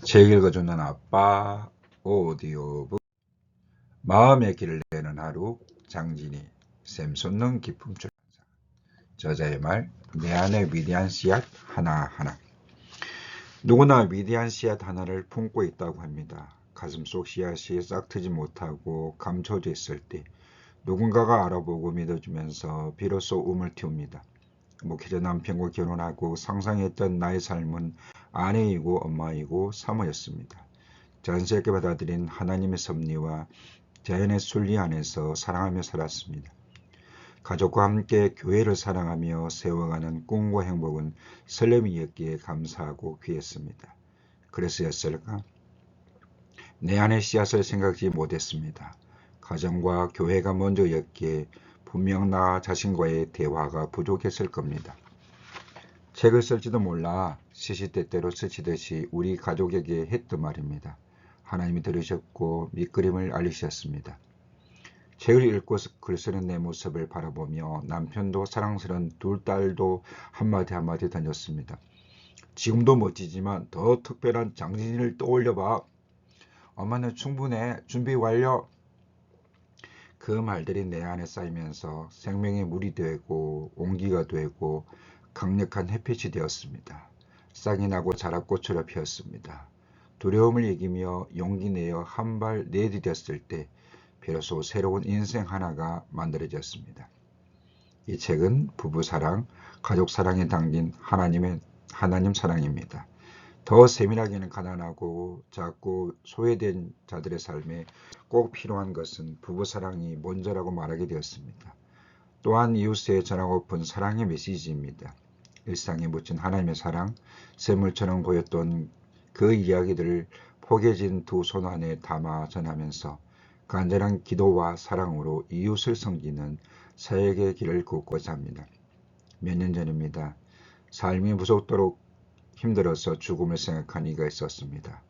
책 읽어주는 아빠 오디오북. 마음의 길을 내는 하루. 장진희. 샘솟는 기품 출판사. 저자의 말. 내 안의 위대한 씨앗 하나하나. 누구나 위대한 씨앗 하나를 품고 있다고 합니다. 가슴속 씨앗이 싹트지 못하고 감춰져 있을 때 누군가가 알아보고 믿어주면서 비로소 움을 틔웁니다. 목회자 남편과 결혼하고 상상했던 나의 삶은 아내이고 엄마이고 사모였습니다. 자연스럽게 받아들인 하나님의 섭리와 자연의 순리 안에서 사랑하며 살았습니다. 가족과 함께 교회를 사랑하며 세워가는 꿈과 행복은 설렘이었기에 감사하고 귀했습니다. 그래서였을까? 내 안의 씨앗을 생각지 못했습니다. 가정과 교회가 먼저였기에 분명 나 자신과의 대화가 부족했을 겁니다. 책을 쓸지도 몰라 시시때때로 스치듯이 우리 가족에게 했던 말입니다. 하나님이 들으셨고 밑그림을 알리셨습니다. 책을 읽고 글 쓰는 내 모습을 바라보며 남편도 사랑스러운 둘 딸도 한마디 한마디 던졌습니다. 지금도 멋지지만 더 특별한 장진이를 떠올려봐. 엄마는 충분해. 준비 완료. 그 말들이 내 안에 쌓이면서 생명의 물이 되고 온기가 되고 강력한 햇빛이 되었습니다. 싹이 나고 자라꽃으로 피었습니다. 두려움을 이기며 용기 내어 한 발 내디뎠을 때 비로소 새로운 인생 하나가 만들어졌습니다. 이 책은 부부 사랑, 가족 사랑에 담긴 하나님 사랑입니다. 더 세밀하게는 가난하고 작고 소외된 자들의 삶에 꼭 필요한 것은 부부 사랑이 먼저라고 말하게 되었습니다. 또한 이웃에 전하고픈 사랑의 메시지입니다. 일상에 묻힌 하나님의 사랑, 샘물처럼 보였던 그 이야기들을 포개진 두 손 안에 담아 전하면서 간절한 기도와 사랑으로 이웃을 섬기는 사역의 길을 걷고자 합니다. 몇 년 전입니다. 삶이 무섭도록 힘들어서 죽음을 생각한 이가 있었습니다.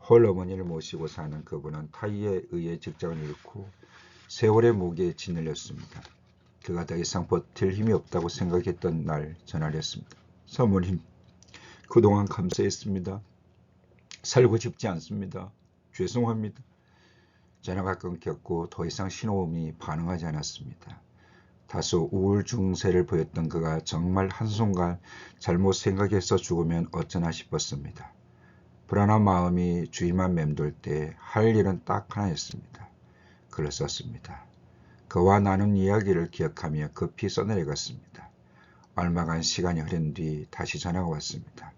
홀 어머니를 모시고 사는 그분은 타이에 의해 직장을 잃고 세월의 무게에 짓눌렸습니다. 그가 더 이상 버틸 힘이 없다고 생각했던 날 전화를 했습니다. 사모님, 그동안 감사했습니다. 살고 싶지 않습니다. 죄송합니다. 전화가 끊겼고 더 이상 신호음이 반응하지 않았습니다. 다소 우울 증세를 보였던 그가 정말 한순간 잘못 생각해서 죽으면 어쩌나 싶었습니다. 불안한 마음이 주위만 맴돌 때 할 일은 딱 하나였습니다. 글을 썼습니다. 그와 나눈 이야기를 기억하며 급히 써내려갔습니다. 얼마간 시간이 흐른 뒤 다시 전화가 왔습니다.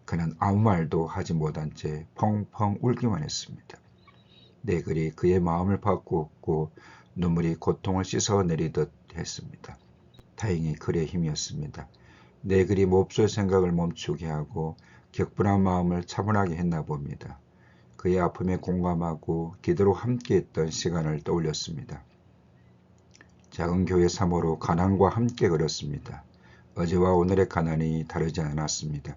그는 아무 말도 하지 못한 채 펑펑 울기만 했습니다. 내 글이 그의 마음을 바꾸었고 눈물이 고통을 씻어내리듯 했습니다. 다행히 글의 힘이었습니다. 내 글이 몹쓸 생각을 멈추게 하고 격분한 마음을 차분하게 했나 봅니다. 그의 아픔에 공감하고 기도로 함께했던 시간을 떠올렸습니다. 작은 교회 사모로 가난과 함께 걸었습니다. 어제와 오늘의 가난이 다르지 않았습니다.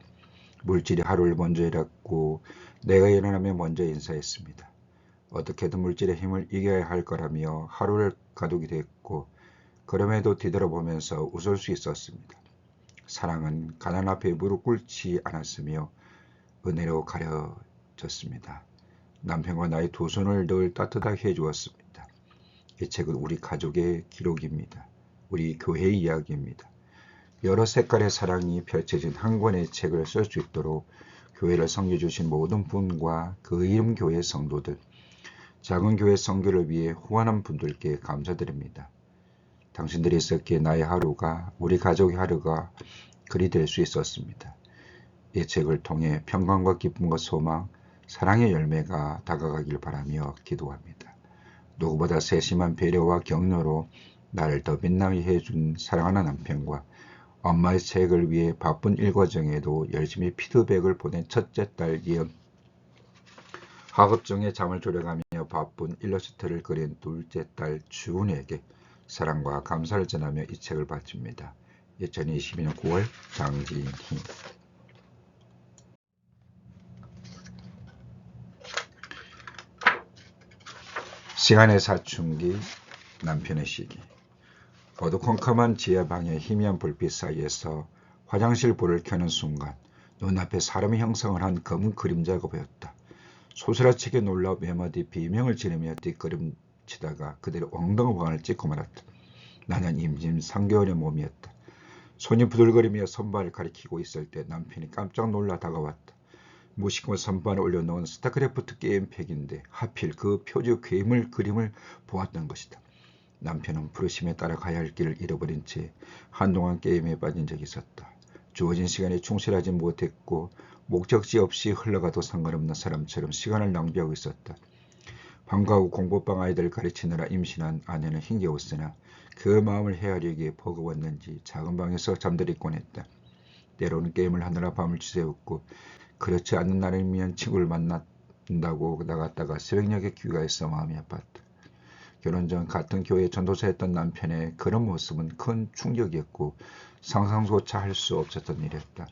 물질이 하루를 먼저 일었고 내가 일어나며 먼저 인사했습니다. 어떻게든 물질의 힘을 이겨야 할 거라며 하루를 가두게 됐고 그럼에도 뒤돌아보면서 웃을 수 있었습니다. 사랑은 가난 앞에 무릎 꿇지 않았으며 은혜로 가려졌습니다. 남편과 나의 두 손을 늘 따뜻하게 해주었습니다. 이 책은 우리 가족의 기록입니다. 우리 교회의 이야기입니다. 여러 색깔의 사랑이 펼쳐진 한 권의 책을 쓸 수 있도록 교회를 섬겨주신 모든 분과 그 이름 교회 성도들, 작은 교회 선교를 위해 후원한 분들께 감사드립니다. 당신들이 있었기에 나의 하루가, 우리 가족의 하루가 그리 될 수 있었습니다. 이 책을 통해 평강과 기쁨과 소망, 사랑의 열매가 다가가길 바라며 기도합니다. 누구보다 세심한 배려와 격려로 나를 더 빛나게 해준 사랑하는 남편과 엄마의 책을 위해 바쁜 일과정에도 열심히 피드백을 보낸 첫째 딸 예은, 학업 중에 잠을 줄여가며 바쁜 일러스트를 그린 둘째 딸 주은에게 사랑과 감사를 전하며 이 책을 바칩니다. 2022년 9월 장진희. 시간의 사춘기, 남편의 시기. 어두컴컴한 지하방의 희미한 불빛 사이에서 화장실 불을 켜는 순간 눈앞에 사람의 형상을 한 검은 그림자가 보였다. 소스라치게 놀라 몇 마디 비명을 지르며 뒷걸음치다가 그대로 엉덩방아를 찍고 말았다. 나는 임신 3개월의 몸이었다. 손이 부들거리며 선반을 가리키고 있을 때 남편이 깜짝 놀라 다가왔다. 무심코 선반에 올려놓은 스타크래프트 게임팩인데 하필 그 표지 괴물 그림을 보았던 것이다. 남편은 부르심에 따라가야 할 길을 잃어버린 채 한동안 게임에 빠진 적이 있었다. 주어진 시간에 충실하지 못했고 목적지 없이 흘러가도 상관없는 사람처럼 시간을 낭비하고 있었다. 방과 후 공부방 아이들을 가르치느라 임신한 아내는 힘겨웠으나 그 마음을 헤아리기에 버거웠는지 작은 방에서 잠들이 곤했다. 때로는 게임을 하느라 밤을 지새웠고 그렇지 않는 날이면 친구를 만난다고 나갔다가 새벽녘에 귀가해서 마음이 아팠다. 결혼 전 같은 교회 전도사였던 남편의 그런 모습은 큰 충격이었고 상상조차 할 수 없었던 일이었다.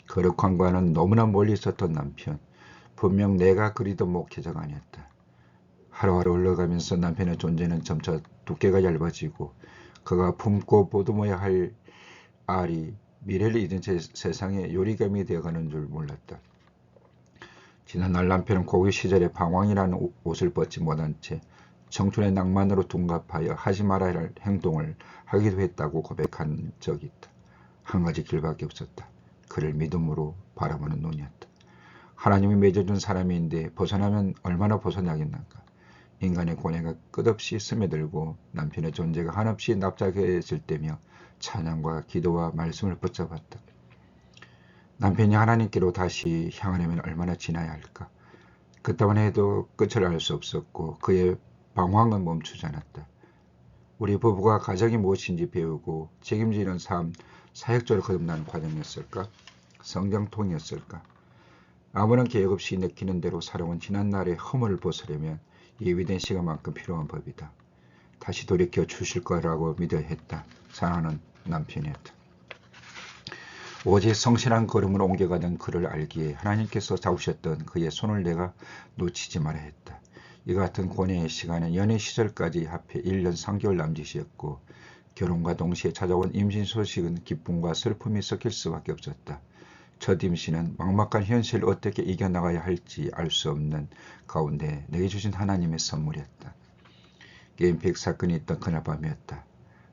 거룩한과는 너무나 멀리 있었던 남편, 분명 내가 그리던 목회자가 아니었다. 하루하루 흘러가면서 남편의 존재는 점차 두께가 얇아지고 그가 품고 보듬어야 할 알이 미래를 잊은 채 세상의 요리감이 되어가는 줄 몰랐다. 지난날 남편은 고교 시절에 방황이라는 옷을 벗지 못한 채 청춘의 낭만으로 둔갑하여 하지 말아야 할 행동을 하기도 했다고 고백한 적이 있다. 한 가지 길밖에 없었다. 그를 믿음으로 바라보는 눈이었다. 하나님이 맺어준 사람인데 벗어나면 얼마나 벗어나겠는가. 인간의 고뇌가 끝없이 스며들고 남편의 존재가 한없이 납작해질 때며 찬양과 기도와 말씀을 붙잡았다. 남편이 하나님께로 다시 향하려면 얼마나 지나야 할까. 그따만 해도 끝을 알 수 없었고 그의 방황은 멈추지 않았다. 우리 부부가 가정이 무엇인지 배우고 책임지는 삶, 사역적으로 거듭나는 과정이었을까? 성경통이었을까? 아무런 계획 없이 내키는 대로 살아온 지난날의 허물을 벗으려면 예비된 시간만큼 필요한 법이다. 다시 돌이켜 주실 거라고 믿어야 했다. 사랑하는 남편이었다. 오직 성실한 걸음을 옮겨가던 그를 알기에 하나님께서 잡으셨던 그의 손을 내가 놓치지 말아야 했다. 이 같은 고뇌의 시간은 연애 시절까지 합해 1년 3개월 남짓이었고 결혼과 동시에 찾아온 임신 소식은 기쁨과 슬픔이 섞일 수밖에 없었다. 첫 임신은 막막한 현실을 어떻게 이겨나가야 할지 알 수 없는 가운데 내게 주신 하나님의 선물이었다. 게임팩 사건이 있던 그날 밤이었다.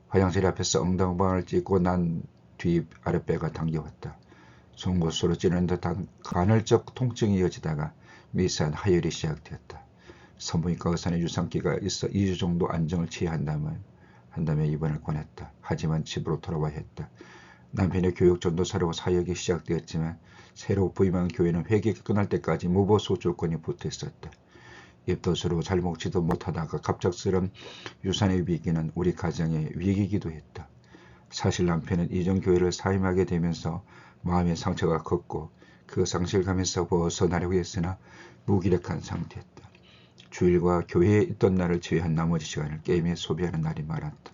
화장실 앞에서 엉덩방을 찍고 난 뒤 아랫배가 당겨왔다. 송곳으로 찌르는 듯한 간헐적 통증이 이어지다가 미세한 하혈이 시작되었다. 산부인과 의사는 유산기가 있어 2주 정도 안정을 취해야 한다며 입원을 권했다. 하지만 집으로 돌아와야 했다. 남편의 교육 전도사로 사역이 시작되었지만 새로 부임한 교회는 회개가 끝날 때까지 무보수 조건이 붙어 있었다. 입덧으로 잘 먹지도 못하다가 갑작스런 유산의 위기는 우리 가정의 위기이기도 했다. 사실 남편은 이전 교회를 사임하게 되면서 마음의 상처가 컸고 그 상실을 가면서 벗어나려고 했으나 무기력한 상태였다. 주일과 교회에 있던 날을 제외한 나머지 시간을 게임에 소비하는 날이 많았다.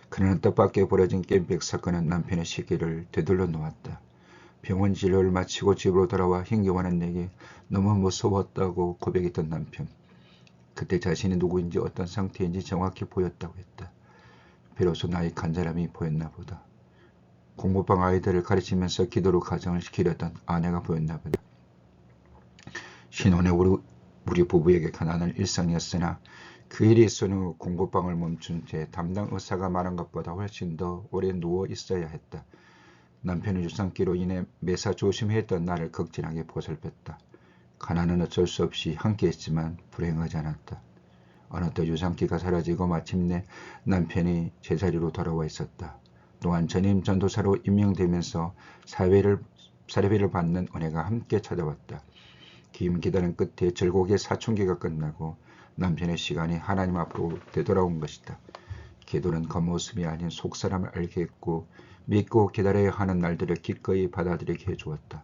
그러나 뜻밖의 벌어진 게임백 사건은 남편의 시기를 되돌려 놓았다. 병원 진료를 마치고 집으로 돌아와 힘겨워하는 내게 너무 무서웠다고 고백했던 남편. 그때 자신이 누구인지 어떤 상태인지 정확히 보였다고 했다. 비로소 나의 간절함이 보였나 보다. 공부방 아이들을 가르치면서 기도로 가정을 지키려던 아내가 보였나 보다. 신혼의 우리 부부에게 가난한 일상이었으나 그 일이 있은 후 공부방을 멈춘 채 담당 의사가 말한 것보다 훨씬 더 오래 누워 있어야 했다. 남편의 유산기로 인해 매사 조심해야 했던 나를 극진하게 보살폈다. 가난은 어쩔 수 없이 함께했지만 불행하지 않았다. 어느덧 유산기가 사라지고 마침내 남편이 제자리로 돌아와 있었다. 또한 전임 전도사로 임명되면서 사례비를 받는 은혜가 함께 찾아왔다. 긴 기다림 끝에 절곡의 사춘기가 끝나고 남편의 시간이 하나님 앞으로 되돌아온 것이다. 기도는 겉모습이 아닌 속사람을 알게 했고 믿고 기다려야 하는 날들을 기꺼이 받아들이게 해주었다.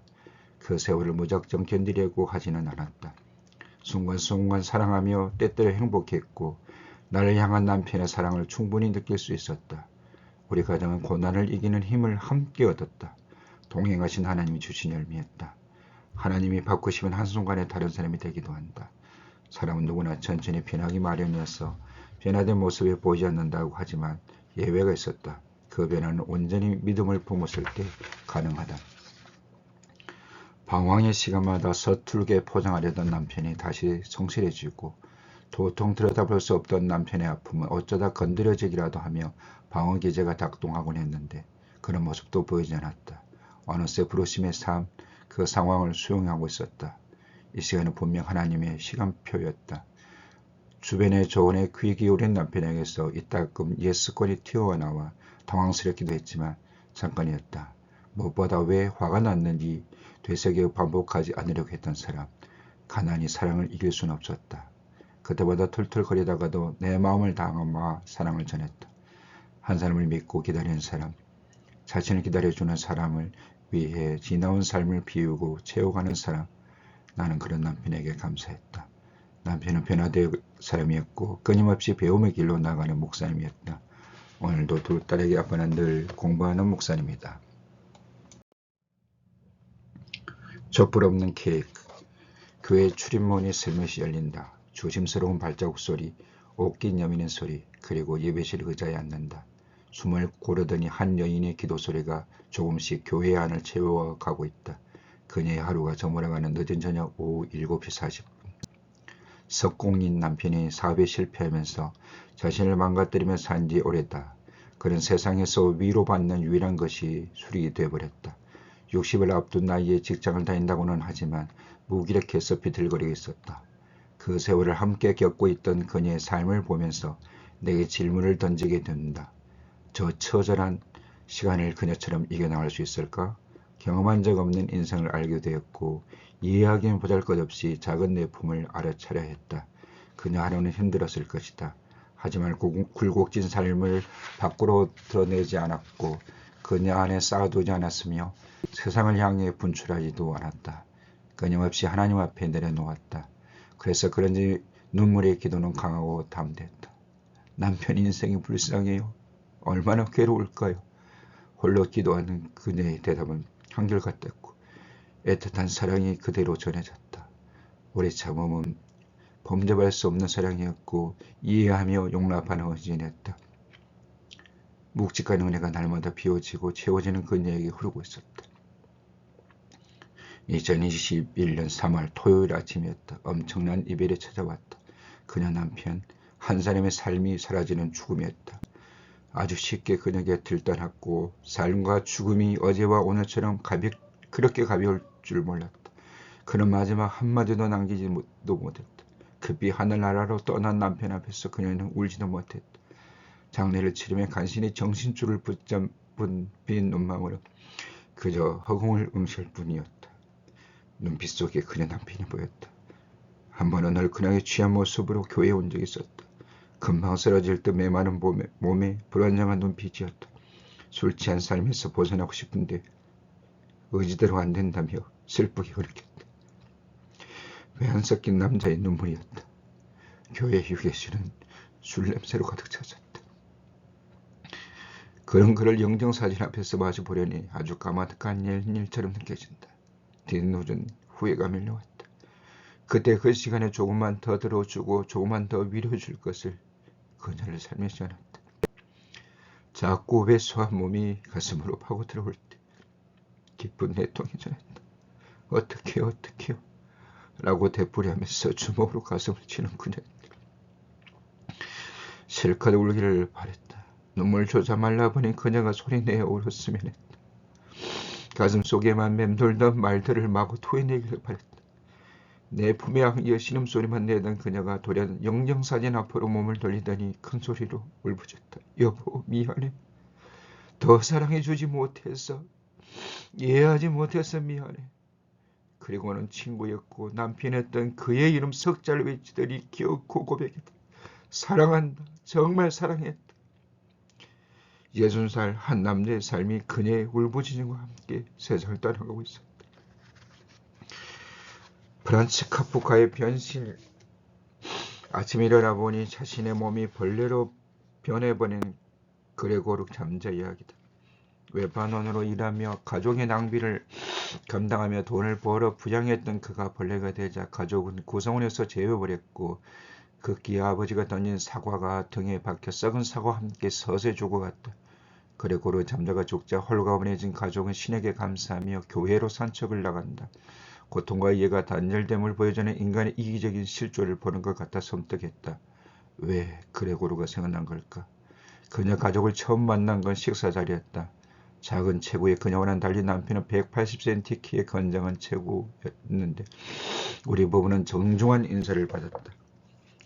그 세월을 무작정 견디려고 하지는 않았다. 순간순간 사랑하며 때때로 행복했고 나를 향한 남편의 사랑을 충분히 느낄 수 있었다. 우리 가정은 고난을 이기는 힘을 함께 얻었다. 동행하신 하나님이 주신 열매였다. 하나님이 바꾸시면 한순간에 다른 사람이 되기도 한다. 사람은 누구나 천천히 변하기 마련이어서 변화된 모습에 보이지 않는다고 하지만 예외가 있었다. 그 변화는 온전히 믿음을 품었을 때 가능하다. 방황의 시간마다 서툴게 포장하려던 남편이 다시 성실해지고 도통 들여다볼 수 없던 남편의 아픔은 어쩌다 건드려지기라도 하며 방어 기제가 작동하곤 했는데 그런 모습도 보이지 않았다. 어느새 부르심의 삶, 그 상황을 수용하고 있었다. 이 시간은 분명 하나님의 시간표였다. 주변의 조언에 귀 기울인 남편에게서 이따금 옛 습관이 튀어나와 당황스럽기도 했지만 잠깐이었다. 무엇보다 왜 화가 났는지 되새겨 반복하지 않으려고 했던 사람. 가난이 사랑을 이길 수는 없었다. 그때보다 툴툴거리다가도 내 마음을 담아 사랑을 전했다. 한 사람을 믿고 기다리는 사람, 자신을 기다려주는 사람을 위해 지나온 삶을 비우고 채워가는 사람. 나는 그런 남편에게 감사했다. 남편은 변화될 사람이었고 끊임없이 배움의 길로 나가는 목사님이었다. 오늘도 두 딸에게 아빠는 늘 공부하는 목사님이다. 촛불 없는 케이크. 교회 출입문이 슬며시 열린다. 조심스러운 발자국 소리, 옷깃 여미는 소리, 그리고 예배실 의자에 앉는다. 숨을 고르더니 한 여인의 기도 소리가 조금씩 교회 안을 채워가고 있다. 그녀의 하루가 저물어가는 늦은 저녁 오후 7시 40분. 석공인 남편이 사업에 실패하면서 자신을 망가뜨리며 산 지 오래다. 그는 세상에서 위로받는 유일한 것이 술이 되어버렸다. 60을 앞둔 나이에 직장을 다닌다고는 하지만 무기력해서 비틀거리고 있었다. 그 세월을 함께 겪고 있던 그녀의 삶을 보면서 내게 질문을 던지게 된다. 저 처절한 시간을 그녀처럼 이겨나갈 수 있을까? 경험한 적 없는 인생을 알게 되었고 이해하기엔 보잘것없이 작은 내 품을 알아차려 했다. 그녀 하루는 힘들었을 것이다. 하지만 굴곡진 삶을 밖으로 드러내지 않았고 그녀 안에 쌓아두지 않았으며 세상을 향해 분출하지도 않았다. 끊임없이 하나님 앞에 내려놓았다. 그래서 그런지 눈물의 기도는 강하고 담대했다. 남편 인생이 불쌍해요. 얼마나 괴로울까요? 홀로 기도하는 그녀의 대답은 한결같았고 애틋한 사랑이 그대로 전해졌다. 오래 참음은 범접할 수 없는 사랑이었고 이해하며 용납하는 헌신이었다. 묵직한 은혜가 날마다 비워지고 채워지는 그녀에게 흐르고 있었다. 2021년 3월 토요일 아침이었다. 엄청난 이별이 찾아왔다. 그녀 남편 한 사람의 삶이 사라지는 죽음이었다. 아주 쉽게 그녀 곁을 떠났고 삶과 죽음이 어제와 오늘처럼 그렇게 가벼울 줄 몰랐다. 그는 마지막 한마디도 남기지도 못했다. 급히 하늘나라로 떠난 남편 앞에서 그녀는 울지도 못했다. 장례를 치르며 간신히 정신줄을 붙잡은 빈 눈망울은 그저 허공을 음실 뿐이었다. 눈빛 속에 그녀 남편이 보였다. 한 번은 얼큰하게 취한 모습으로 교회에 온 적이 있었다. 금방 쓰러질 듯 메마른 몸에 불안정한 눈빛이었다. 술 취한 삶에서 벗어나고 싶은데 의지대로 안 된다며 슬프게 흐렸다. 외한 섞인 남자의 눈물이었다. 교회 휴게실은 술 냄새로 가득 찼었다. 그런 그를 영정사진 앞에서 마주보려니 아주 까마득한 일처럼 느껴진다. 뒷노준 후회가 밀려왔다. 그때 그 시간에 조금만 더 들어주고 조금만 더 위로줄 것을 그녀를 살며시 않았다. 작고 왜소한 몸이 가슴으로 파고 들어올 때 기쁜 내통이 전했다. 어떡해요 라고 되풀이하면서 주먹으로 가슴을 치는 그녀였다. 실컷 울기를 바랬다. 눈물 조자 말라보니 그녀가 소리내어 울었으면 했다. 가슴속에만 맴돌던 말들을 마구 토해내기를 바랬다. 내 품에 안겨 신음소리만 내던 그녀가 돌연 영정사진 앞으로 몸을 돌리더니 큰소리로 울부짖었다. 여보 미안해. 더 사랑해주지 못해서 이해하지 못해서 미안해. 그리고는 친구였고 남편이었던 그의 이름 석자를 외치더니 기어코 고백했다. 사랑한다. 정말 사랑했다. 60살 한 남자의 삶이 그녀의 울부짖음과 함께 세상을 떠나가고 있었다. 프란츠 카프카의 변신. 아침에 일어나 보니 자신의 몸이 벌레로 변해버린 그레고르 잠자 이야기다. 외반원으로 일하며 가족의 낭비를 감당하며 돈을 벌어 부양했던 그가 벌레가 되자 가족은 구성원에서 제외버렸고 극기의 아버지가 던진 사과가 등에 박혀 썩은 사과와 함께 서서히 죽어갔다. 그레고르 잠자가 죽자 홀가분해진 가족은 신에게 감사하며 교회로 산책을 나간다. 고통과 이해가 단절됨을 보여주는 인간의 이기적인 실조를 보는 것 같아 섬뜩했다. 왜 그레고르가 생각난 걸까? 그녀 가족을 처음 만난 건 식사 자리였다. 작은 체구의 그녀와는 달리 남편은 180cm 키의 건장한 체구였는데 우리 부부는 정중한 인사를 받았다.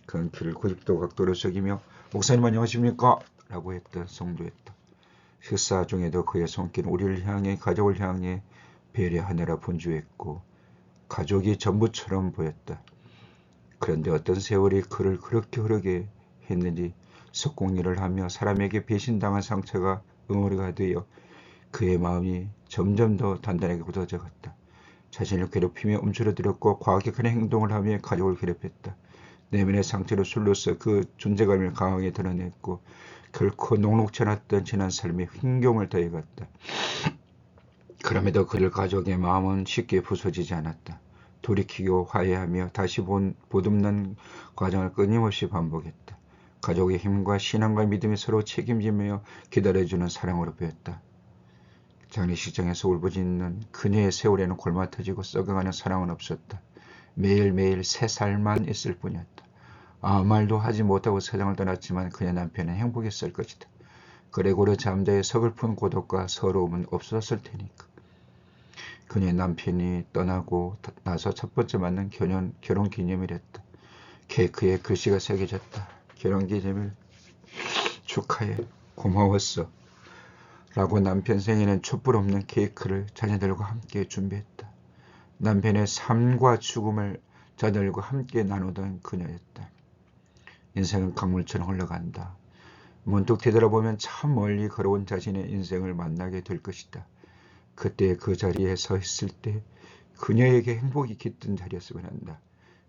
그는 키를 90도 각도로 숙이며 목사님 안녕하십니까? 라고 했다. 성도했다. 식사 중에도 그의 손길은 우리를 향해 가족을 향해 배려하느라 분주했고 가족이 전부처럼 보였다. 그런데 어떤 세월이 그를 그렇게 흐르게 했는지 석공일을 하며 사람에게 배신당한 상처가 응어리가 되어 그의 마음이 점점 더 단단하게 굳어져 갔다. 자신을 괴롭히며 움츠러들었고 과격한 행동을 하며 가족을 괴롭혔다. 내면의 상처를 술로써 그 존재감을 강하게 드러냈고 결코 녹록지 않았던 지난 삶에 힘겨움을 더해갔다. 그럼에도 그를 가족의 마음은 쉽게 부서지지 않았다. 돌이키고 화해하며 다시 보듬는 과정을 끊임없이 반복했다. 가족의 힘과 신앙과 믿음이 서로 책임지며 기다려주는 사랑으로 배웠다. 장례식장에서 울부짖는 그녀의 세월에는 골마 터지고 썩어가는 사랑은 없었다. 매일매일 3살만 있을 뿐이었다. 아무 말도 하지 못하고 세상을 떠났지만 그의 남편은 행복했을 것이다. 그레고르 잠자의 서글픈 고독과 서러움은 없었을 테니까. 그녀의 남편이 떠나고 나서 첫 번째 맞는 결혼 기념일이었다. 케이크에 글씨가 새겨졌다. 결혼 기념일 축하해. 고마웠어. 라고 남편 생일엔 촛불 없는 케이크를 자녀들과 함께 준비했다. 남편의 삶과 죽음을 자녀들과 함께 나누던 그녀였다. 인생은 강물처럼 흘러간다. 문득 되돌아보면 참 멀리 걸어온 자신의 인생을 만나게 될 것이다. 그때 그 자리에 서 있을 때 그녀에게 행복이 깃든 자리였으면 한다.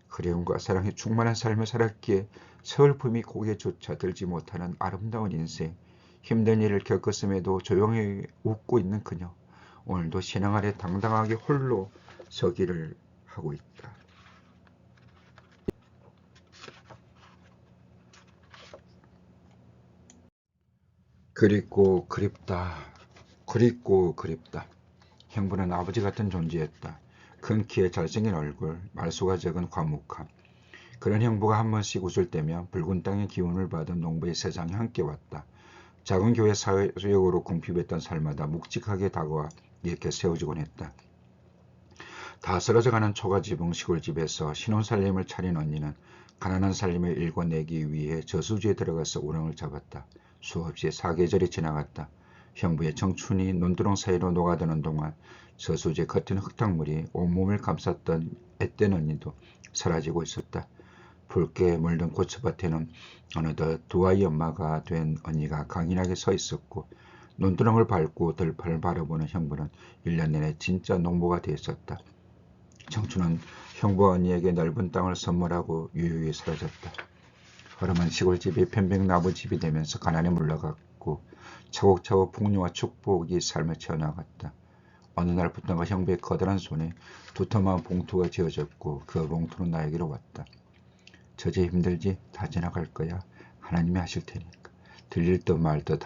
그리움과 사랑에 충만한 삶을 살았기에 서글픔이 고개조차 들지 못하는 아름다운 인생. 힘든 일을 겪었음에도 조용히 웃고 있는 그녀. 오늘도 신앙 아래 당당하게 홀로 서기를 하고 있다. 그립고 그립다. 그립고 그립다. 형부는 아버지 같은 존재였다. 큰 키에 잘생긴 얼굴, 말수가 적은 과묵함. 그런 형부가 한 번씩 웃을 때면 붉은 땅의 기운을 받은 농부의 세상에 함께 왔다. 작은 교회 사역으로 궁핍했던 삶마다 묵직하게 다가와 이렇게 세워지곤 했다. 다 쓰러져가는 초가지붕 시골집에서 신혼살림을 차린 언니는 가난한 삶을 일궈내기 위해 저수지에 들어가서 우렁을 잡았다. 수없이 사계절이 지나갔다. 형부의 청춘이 논두렁 사이로 녹아드는 동안 저수지에 겉은 흙탕물이 온몸을 감쌌던 앳된 언니도 사라지고 있었다. 붉게 물든 고추밭에는 어느덧 두 아이 엄마가 된 언니가 강인하게 서 있었고 논두렁을 밟고 들판을 바라보는 형부는 1년 내내 진짜 농부가 되었었다. 청춘은 형부와 언니에게 넓은 땅을 선물하고 유유히 사라졌다. 허름한 시골집이 편백나무집이 되면서 가난에 물러갔고 차곡차곡 풍요와 축복이 삶을 채워나갔다. 어느 날부터가 형부의 커다란 손에 두터운 봉투가 지어졌고 그 봉투는 나에게로 왔다. 저제 힘들지? 다 지나갈 거야. 하나님이 하실 테니까. 들릴 듯 말 듯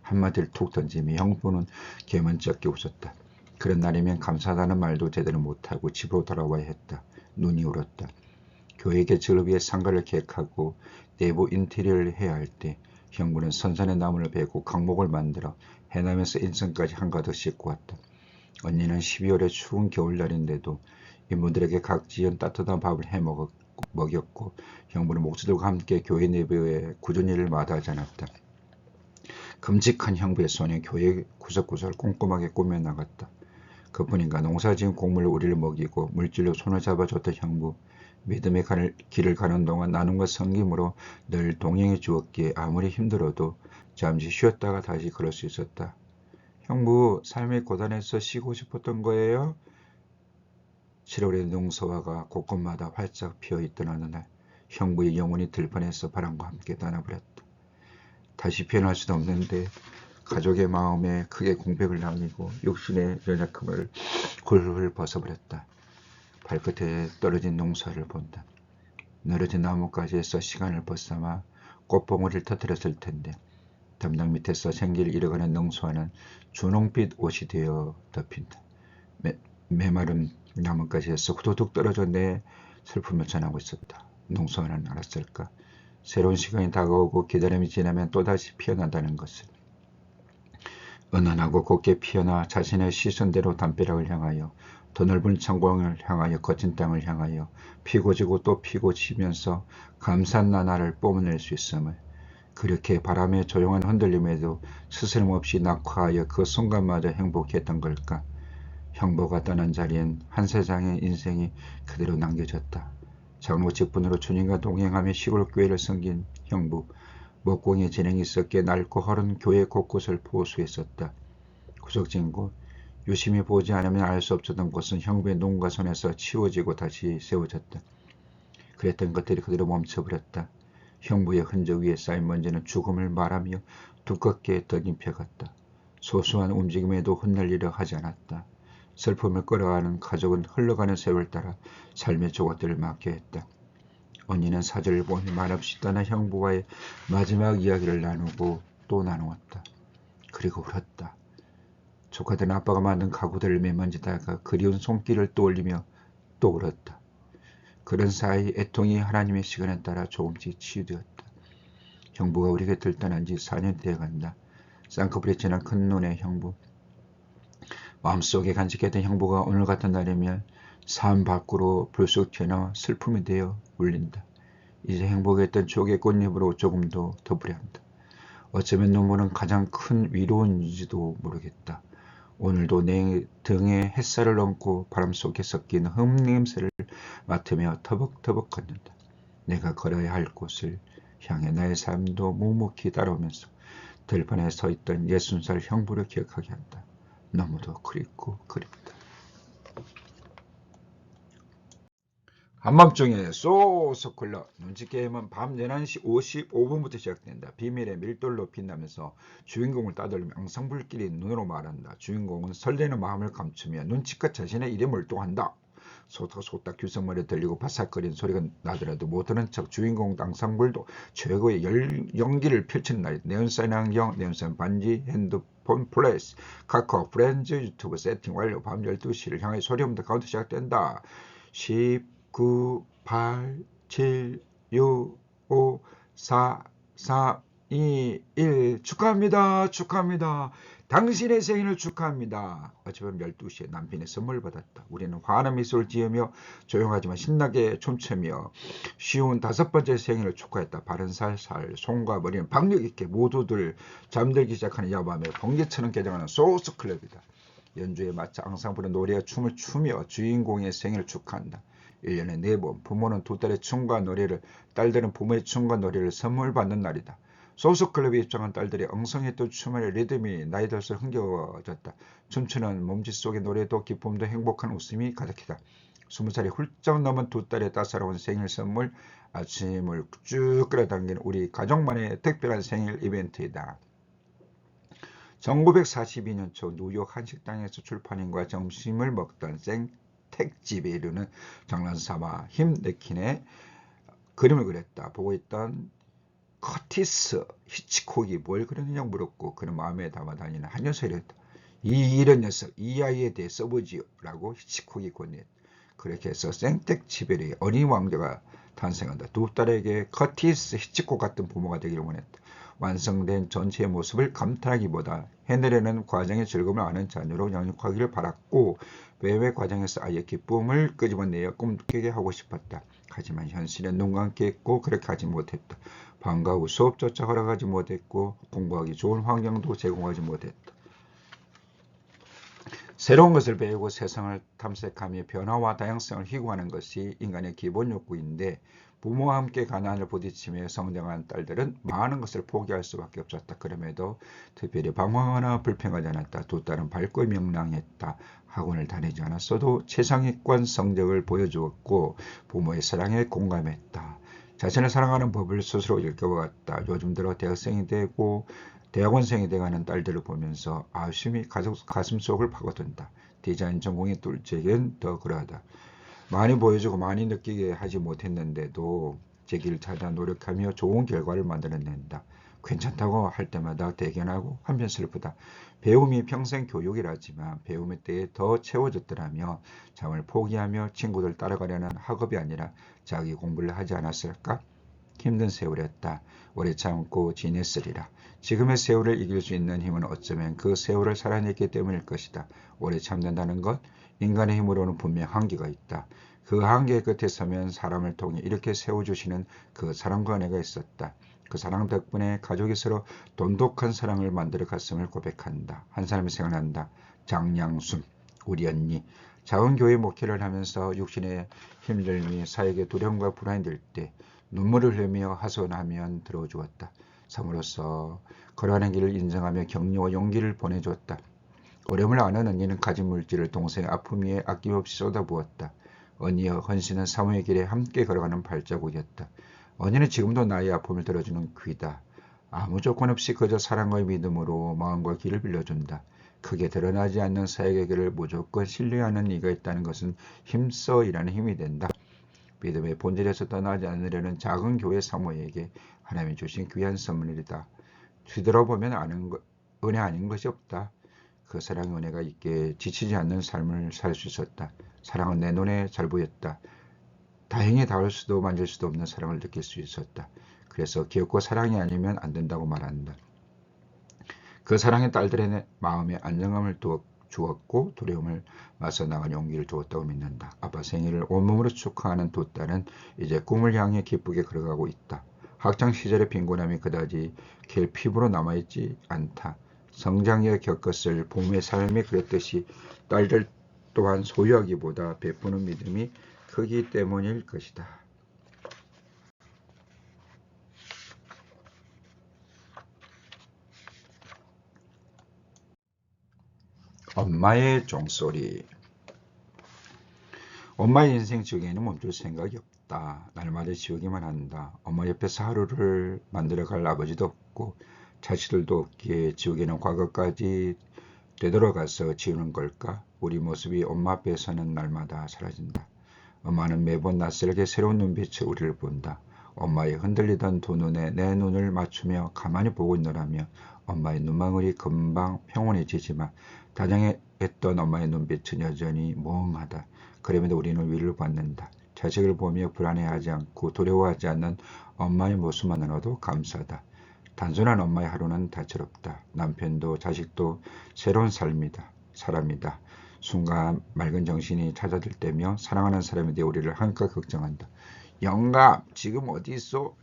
한마디를 툭 던지며 형부는 개먼쩍게 웃었다. 그런 날이면 감사하다는 말도 제대로 못하고 집으로 돌아와야 했다. 눈이 울었다. 교회 개척을 위해 상가를 계획하고 내부 인테리어를 해야 할 때 형부는 선산의 나무를 베고 강목을 만들어 해남에서 인천까지 한가득 싣고 왔다. 언니는 12월의 추운 겨울날인데도 인부들에게 각 지은 따뜻한 밥을 먹였고 형부는 목수들과 함께 교회 내부에 굳은 일을 마다하지 않았다. 큼직한 형부의 손에 교회 구석구석을 꼼꼼하게 꾸며나갔다. 그뿐인가 농사지은 곡물로 우리를 먹이고 물질로 손을 잡아줬던 형부. 믿음의 길을 가는 동안 나눔과 섬김으로 늘 동행해 주었기에 아무리 힘들어도 잠시 쉬었다가 다시 걸을 수 있었다. 형부, 삶의 고단에서 쉬고 싶었던 거예요? 7월의 농서화가 곳곳마다 활짝 피어있던 어느 날 형부의 영혼이 들판에서 바람과 함께 떠나버렸다. 다시 표현할 수도 없는데 가족의 마음에 크게 공백을 남기고 육신의 연약함을 훌훌 벗어버렸다. 발끝에 떨어진 농사를 본다. 늘어진 나뭇가지에서 시간을 벗삼아 꽃봉오리를 터뜨렸을 텐데 담장 밑에서 생기를 잃어가는 능수화는 분홍빛 옷이 되어 덮인다. 메마른 나뭇가지에서 후두둑 떨어져 내 슬픔을 전하고 있었다. 능수화는 알았을까? 새로운 시간이 다가오고 기다림이 지나면 또다시 피어난다는 것을. 은은하고 곱게 피어나 자신의 시선대로 담벼락을 향하여, 더 넓은 창공을 향하여, 거친 땅을 향하여 피고 지고 또 피고 지면서 감산 나날을 뽐낼 수 있음을. 그렇게 바람의 조용한 흔들림에도 스스럼없이 낙화하여 그 순간마저 행복했던 걸까? 형부가 떠난 자리엔 한 세상의 인생이 그대로 남겨졌다. 장로 직분으로 주님과 동행하며 시골 교회를 섬긴 형부. 목공의 진행이 썩게 낡고 허른 교회 곳곳을 보수했었다. 구석진 곳, 유심히 보지 않으면 알 수 없었던 곳은 형부의 눈과 손에서 치워지고 다시 세워졌다. 그랬던 것들이 그대로 멈춰버렸다. 형부의 흔적 위에 쌓인 먼지는 죽음을 말하며 두껍게 덧입혀갔다. 소소한 움직임에도 흩날리려 하지 않았다. 슬픔을 끌어가는 가족은 흘러가는 세월 따라 삶의 조각들을 맡겨 했다. 언니는 사절을 보니 말없이 떠난 형부와의 마지막 이야기를 나누고 또 나누었다. 그리고 울었다. 조카들은 아빠가 만든 가구들을 매만지다가 그리운 손길을 떠올리며 또 울었다. 그런 사이 애통이 하나님의 시간에 따라 조금씩 치유되었다. 형부가 우리 곁을 떠난 지 4년 되어간다. 쌍꺼풀이 진한 큰 눈의 형부. 마음속에 간직했던 형부가 오늘 같은 날이면 삶 밖으로 불쑥 튀어나와 슬픔이 되어 울린다. 이제 행복했던 추억의 꽃잎으로 조금도 덮으려 한다. 어쩌면 눈물은 가장 큰 위로인지도 모르겠다. 오늘도 내 등에 햇살을 얹고 바람 속에 섞인 흙냄새를 맡으며 터벅터벅 걷는다. 내가 걸어야 할 곳을 향해 나의 삶도 묵묵히 따라오면서 들판에 서 있던 60살 형부를 기억하게 한다. 너무도 그립고 그립다. 한밤중에 쏘쏘 흘러 눈치게임은 밤 11시 55분부터 시작된다. 비밀의 밀돌로 빛나면서 주인공을 따돌리며 앙상블끼리 눈으로 말한다. 주인공은 설레는 마음을 감추며 눈치껏 자신의 일에 몰두한다. 소딱소딱 규성머리 들리고 바삭거리는 소리가 나더라도 못하는 척 주인공도 앙상블도 최고의 연기를 펼치는 날이다. 네온사인 안경, 네온사인 반지, 핸드폰 플래시, 카카오 프렌즈, 유튜브 세팅 완료. 밤 12시를 향해 소리 없는 가운데 시작된다. 9, 8, 7, 6, 5, 4, 3, 2, 1 축하합니다. 축하합니다. 당신의 생일을 축하합니다. 어젯밤 12시에 남편의 선물을 받았다. 우리는 환한 미소를 지으며 조용하지만 신나게 춤추며 쉬운 5번째 생일을 축하했다. 바른 살살 손과 머리는 박력 있게 모두들 잠들기 시작하는 야밤에 번개처럼 개장하는 소스클럽이다. 연주에 맞춰 앙상블은 노래와 춤을 추며 주인공의 생일을 축하한다. 1년에 4번 부모는 두 딸의 춤과 노래를, 딸들은 부모의 춤과 노래를 선물 받는 날이다. 소스클럽에 입장한 딸들의 엉성했던 춤의 리듬이 나이 들수록 흥겨워졌다. 춤추는 몸짓 속의 노래도 기쁨도 행복한 웃음이 가득하다. 20살이 훌쩍 넘은 두 딸의 따사로운 생일 선물, 아침을 쭉 끌어당기는 우리 가족만의 특별한 생일 이벤트이다. 1942년 초 뉴욕 한 식당에서 출판인과 점심을 먹던 생택집에 이르는 장난삼아 힘내킨의 그림을 그렸다. 보고 있던 커티스 히치콕이 뭘 그렸느냐고 물었고 그는 마음에 담아 다니는 한 녀석이 이랬다. 이런 녀석, 이 아이에 대해 써보지요 라고 히치콕이 권유했다. 그렇게 해서 생택지벨의 어린 왕자가 탄생한다. 두 딸에게 커티스 히치콕 같은 부모가 되기를 원했다. 완성된 전체의 모습을 감탄하기보다 해내려는 과정의 즐거움을 아는 자녀로 양육하기를 바랐고 매회 과정에서 아이의 기쁨을 끄집어내어 꿈꾸게 하고 싶었다. 하지만 현실에 눈 감게 했고 그렇게 하지 못했다. 방과 후 수업조차 허락하지 못했고 공부하기 좋은 환경도 제공하지 못했다. 새로운 것을 배우고 세상을 탐색하며 변화와 다양성을 희구하는 것이 인간의 기본 욕구인데 부모와 함께 가난을 부딪히며 성장한 딸들은 많은 것을 포기할 수밖에 없었다. 그럼에도 특별히 방황하거나 불평하지 않았다. 두 딸은 밝고 명랑했다. 학원을 다니지 않았어도 최상위권 성적을 보여주었고 부모의 사랑에 공감했다. 자신을 사랑하는 법을 스스로 읽어보았다. 요즘 들어 대학생이 되고 대학원생이 돼가는 딸들을 보면서 아쉬움이 가슴속을 파고든다. 디자인 전공의 둘째에겐 더 그러하다. 많이 보여주고 많이 느끼게 하지 못했는데도 제 길을 찾아 노력하며 좋은 결과를 만들어낸다. 괜찮다고 할 때마다 대견하고 한편 슬프다. 배움이 평생 교육이라지만 배움의 때에 더 채워졌더라며 잠을 포기하며 친구들 따라가려는 학업이 아니라 자기 공부를 하지 않았을까? 힘든 세월이었다. 오래 참고 지냈으리라. 지금의 세월을 이길 수 있는 힘은 어쩌면 그 세월을 살아냈기 때문일 것이다. 오래 참는다는 것, 인간의 힘으로는 분명 한계가 있다. 그 한계 끝에 서면 사람을 통해 이렇게 세워주시는 그 사랑과 은혜가 있었다. 그 사랑 덕분에 가족이 서로 돈독한 사랑을 만들어 갔음을 고백한다. 한 사람이 생각난다. 장양순, 우리 언니. 작은 교회 목회를 하면서 육신의 힘듦이 사에게 두려움과 불안이 들 때 눈물을 흘리며 하소연하면 들어주었다. 삶으로서 걸어가는 길을 인정하며 격려와 용기를 보내주었다. 어려움을 아는 언니는 가진 물질을 동생의 아픔 위에 아낌없이 쏟아부었다. 언니의 헌신은 사모의 길에 함께 걸어가는 발자국이었다. 언니는 지금도 나의 아픔을 들어주는 귀다. 아무 조건 없이 그저 사랑과 믿음으로 마음과 길을 빌려준다. 크게 드러나지 않는 사역의 길을 무조건 신뢰하는 이가 있다는 것은 힘써 일하는 힘이 된다. 믿음의 본질에서 떠나지 않으려는 작은 교회 사모에게 하나님이 주신 귀한 선물이다. 뒤돌아보면 은혜 아닌 것이 없다. 그 사랑의 은혜가 있게 지치지 않는 삶을 살 수 있었다. 사랑은 내 눈에 잘 보였다. 다행히 닿을 수도 만질 수도 없는 사랑을 느낄 수 있었다. 그래서 귀엽고 사랑이 아니면 안 된다고 말한다. 그 사랑의 딸들의 마음에 안정감을 주었고 두려움을 맞서 나간 용기를 주었다고 믿는다. 아빠 생일을 온몸으로 축하하는 두 딸은 이제 꿈을 향해 기쁘게 걸어가고 있다. 학창시절의 빈곤함이 그다지 길 피부로 남아있지 않다. 성장에 겪었을 부모의 삶이 그랬듯이 딸들 또한 소유하기보다 베푸는 믿음이 크기 때문일 것이다. 엄마의 종소리. 엄마의 인생 지옥에는 멈출 생각이 없다. 날마다 지우기만 한다. 엄마 옆에서 하루를 만들어갈 아버지도 없고 자식들도 없기에 지우개는 과거까지 되돌아가서 지우는 걸까? 우리 모습이 엄마 앞에서는 날마다 사라진다. 엄마는 매번 낯설게 새로운 눈빛으로 우리를 본다. 엄마의 흔들리던 두 눈에 내 눈을 맞추며 가만히 보고 있노라며 엄마의 눈망울이 금방 평온해지지만 다정했던 엄마의 눈빛은 여전히 멍하다. 그럼에도 우리는 위를 받는다. 자식을 보며 불안해하지 않고 두려워하지 않는 엄마의 모습만으로도 감사하다. 단순한 엄마의 하루는 다채롭다. 남편도 자식도 새로운 사람이다. 순간 맑은 정신이 찾아들 때며 사랑하는 사람에 대해 우리를 한껏 걱정한다. 영감, 지금 어디 있어?